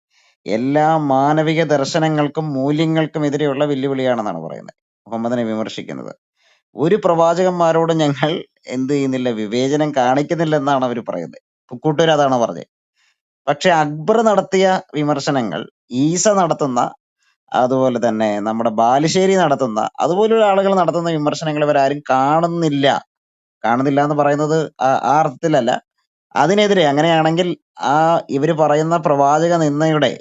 എല്ലാ മാനവിക ദർശനങ്ങൾക്കും മൂല്യങ്ങൾക്കും എതിരെയുള്ള വെല്ലുവിളിയാണെന്നാണ് പറയുന്നത് മുഹമ്മദിനെ വിമർശിക്കുന്നത്. ഒരു പ്രവാചകന്മാരോട് ഞങ്ങൾ എന്ത് ചെയ്യുന്നില്ല, വിവേചനം കാണിക്കുന്നില്ല എന്നാണ് അവർ പറയുന്നത്. പുക്കൂട്ടൂർ അതാണ് പറഞ്ഞത്. പക്ഷെ അക്ബർ നടത്തിയ വിമർശനങ്ങൾ, ഈസ നടത്തുന്ന, അതുപോലെ തന്നെ നമ്മുടെ ബാലുശ്ശേരി നടത്തുന്ന, അതുപോലുള്ള ആളുകൾ നടത്തുന്ന വിമർശനങ്ങൾ ഇവരാരും കാണുന്നില്ല എന്ന് പറയുന്നത് ആ അർത്ഥത്തിലല്ല. അതിനെതിരെ അങ്ങനെയാണെങ്കിൽ ഇവര് പറയുന്ന പ്രവാചക നിന്ദയുടെ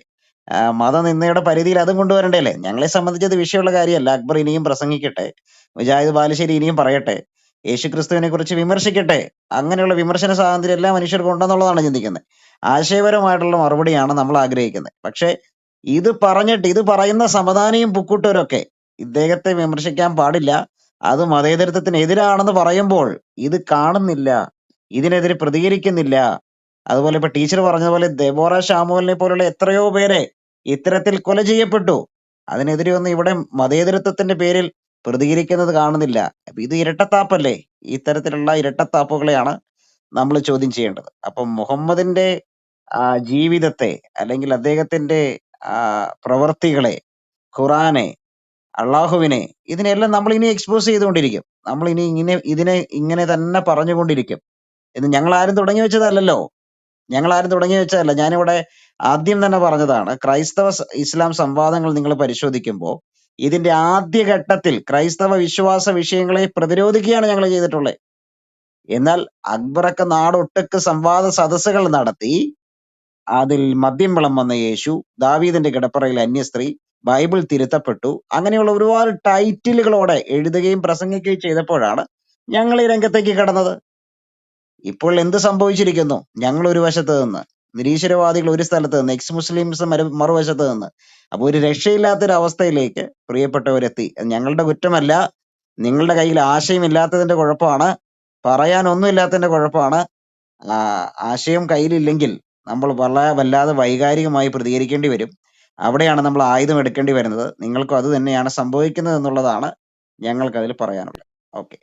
മതനിന്ദയുടെ പരിധിയിൽ അതും കൊണ്ടുവരണ്ടല്ലേ? ഞങ്ങളെ സംബന്ധിച്ചത് വിഷയമുള്ള കാര്യമല്ല. അക്ബർ ഇനിയും പ്രസംഗിക്കട്ടെ, മുജാഹിദ് ബാലുശ്ശേരി ഇനിയും പറയട്ടെ, യേശുക്രിസ്തുവിനെ കുറിച്ച് വിമർശിക്കട്ടെ. അങ്ങനെയുള്ള വിമർശന സ്വാതന്ത്ര്യം എല്ലാ മനുഷ്യർക്കും ഉണ്ടെന്നുള്ളതാണ് ചിന്തിക്കുന്നത്. ആശയപരമായിട്ടുള്ള മറുപടിയാണ് നമ്മൾ ആഗ്രഹിക്കുന്നത്. പക്ഷെ ഇത് പറഞ്ഞിട്ട്, ഇത് പറയുന്ന സമദാനിയും പുക്കൂട്ടൂരൊക്കെ ഇദ്ദേഹത്തെ വിമർശിക്കാൻ പാടില്ല, അത് മതേതരത്വത്തിന് എതിരാണെന്ന് പറയുമ്പോൾ ഇത് കാണുന്നില്ല, ഇതിനെതിരെ പ്രതികരിക്കുന്നില്ല. അതുപോലെ ഇപ്പൊ ടീച്ചർ പറഞ്ഞതുപോലെ ദെബോറ ശാമുവലിനെ പോലുള്ള എത്രയോ പേരെ ഇത്തരത്തിൽ കൊല ചെയ്യപ്പെട്ടു. അതിനെതിരെ ഒന്നും ഇവിടെ മതേതരത്വത്തിന്റെ പേരിൽ പ്രതികരിക്കുന്നത് കാണുന്നില്ല. അപ്പൊ ഇത് ഇരട്ടത്താപ്പല്ലേ? ഇത്തരത്തിലുള്ള ഇരട്ടത്താപ്പുകളെയാണ് നമ്മൾ ചോദ്യം ചെയ്യേണ്ടത്. അപ്പം മുഹമ്മദിന്റെ ജീവിതത്തെ, അല്ലെങ്കിൽ അദ്ദേഹത്തിന്റെ പ്രവർത്തികളെ, ഖുറാനെ, അള്ളാഹുവിനെ, ഇതിനെല്ലാം നമ്മൾ ഇനി എക്സ്പോസ് ചെയ്തുകൊണ്ടിരിക്കും. നമ്മൾ ഇനി ഇങ്ങനെ തന്നെ പറഞ്ഞുകൊണ്ടിരിക്കും. ഇത് ഞങ്ങൾ ആരും തുടങ്ങി വെച്ചതല്ലല്ലോ. ഞാനിവിടെ ആദ്യം തന്നെ പറഞ്ഞതാണ്, ക്രൈസ്തവ ഇസ്ലാം സംവാദങ്ങൾ നിങ്ങൾ പരിശോധിക്കുമ്പോൾ ഇതിന്റെ ആദ്യഘട്ടത്തിൽ ക്രൈസ്തവ വിശ്വാസ വിഷയങ്ങളെ പ്രതിരോധിക്കുകയാണ് ഞങ്ങൾ ചെയ്തിട്ടുള്ളത്. എന്നാൽ അക്ബറൊക്കെ നാടൊട്ടുക്ക് സംവാദ സദസ്സുകൾ നടത്തി അതിൽ മദ്യം വിളമ്പുന്ന യേശു, ദാവീദിന്റെ കിടപ്പറയിൽ അന്യസ്ത്രീ, ബൈബിൾ തിരുത്തപ്പെട്ടു, അങ്ങനെയുള്ള ഒരുപാട് ടൈറ്റിലുകളോടെ എഴുതുകയും പ്രസംഗിക്കുകയും ചെയ്തപ്പോഴാണ് ഞങ്ങൾ ഈ രംഗത്തേക്ക് കടന്നത്. ഇപ്പോൾ എന്ത് സംഭവിച്ചിരിക്കുന്നു? ഞങ്ങൾ ഒരു വശത്ത് നിന്ന്, നിരീശ്വരവാദികൾ ഒരു സ്ഥലത്ത് നിന്ന്, എക്സ് മുസ്ലിംസ് മറുവശത്ത് നിന്ന്. അപ്പൊ ഒരു രക്ഷയില്ലാത്തൊരവസ്ഥയിലേക്ക് പ്രിയപ്പെട്ടവരെത്തി. അത് ഞങ്ങളുടെ കുറ്റമല്ല, നിങ്ങളുടെ കയ്യിൽ ആശയമില്ലാത്തതിന്റെ കുഴപ്പമാണ്, പറയാനൊന്നുമില്ലാത്തതിന്റെ കുഴപ്പമാണ്. ആശയം കയ്യിലില്ലെങ്കിൽ നമ്മൾ വല്ലാതെ വൈകാരികമായി പ്രതികരിക്കേണ്ടി വരും. അവിടെയാണ് നമ്മൾ ആയുധം എടുക്കേണ്ടി വരുന്നത്. നിങ്ങൾക്കും അത് തന്നെയാണ് സംഭവിക്കുന്നത് എന്നുള്ളതാണ് ഞങ്ങൾക്ക് അതിൽ പറയാനുള്ളത്. ഓക്കെ.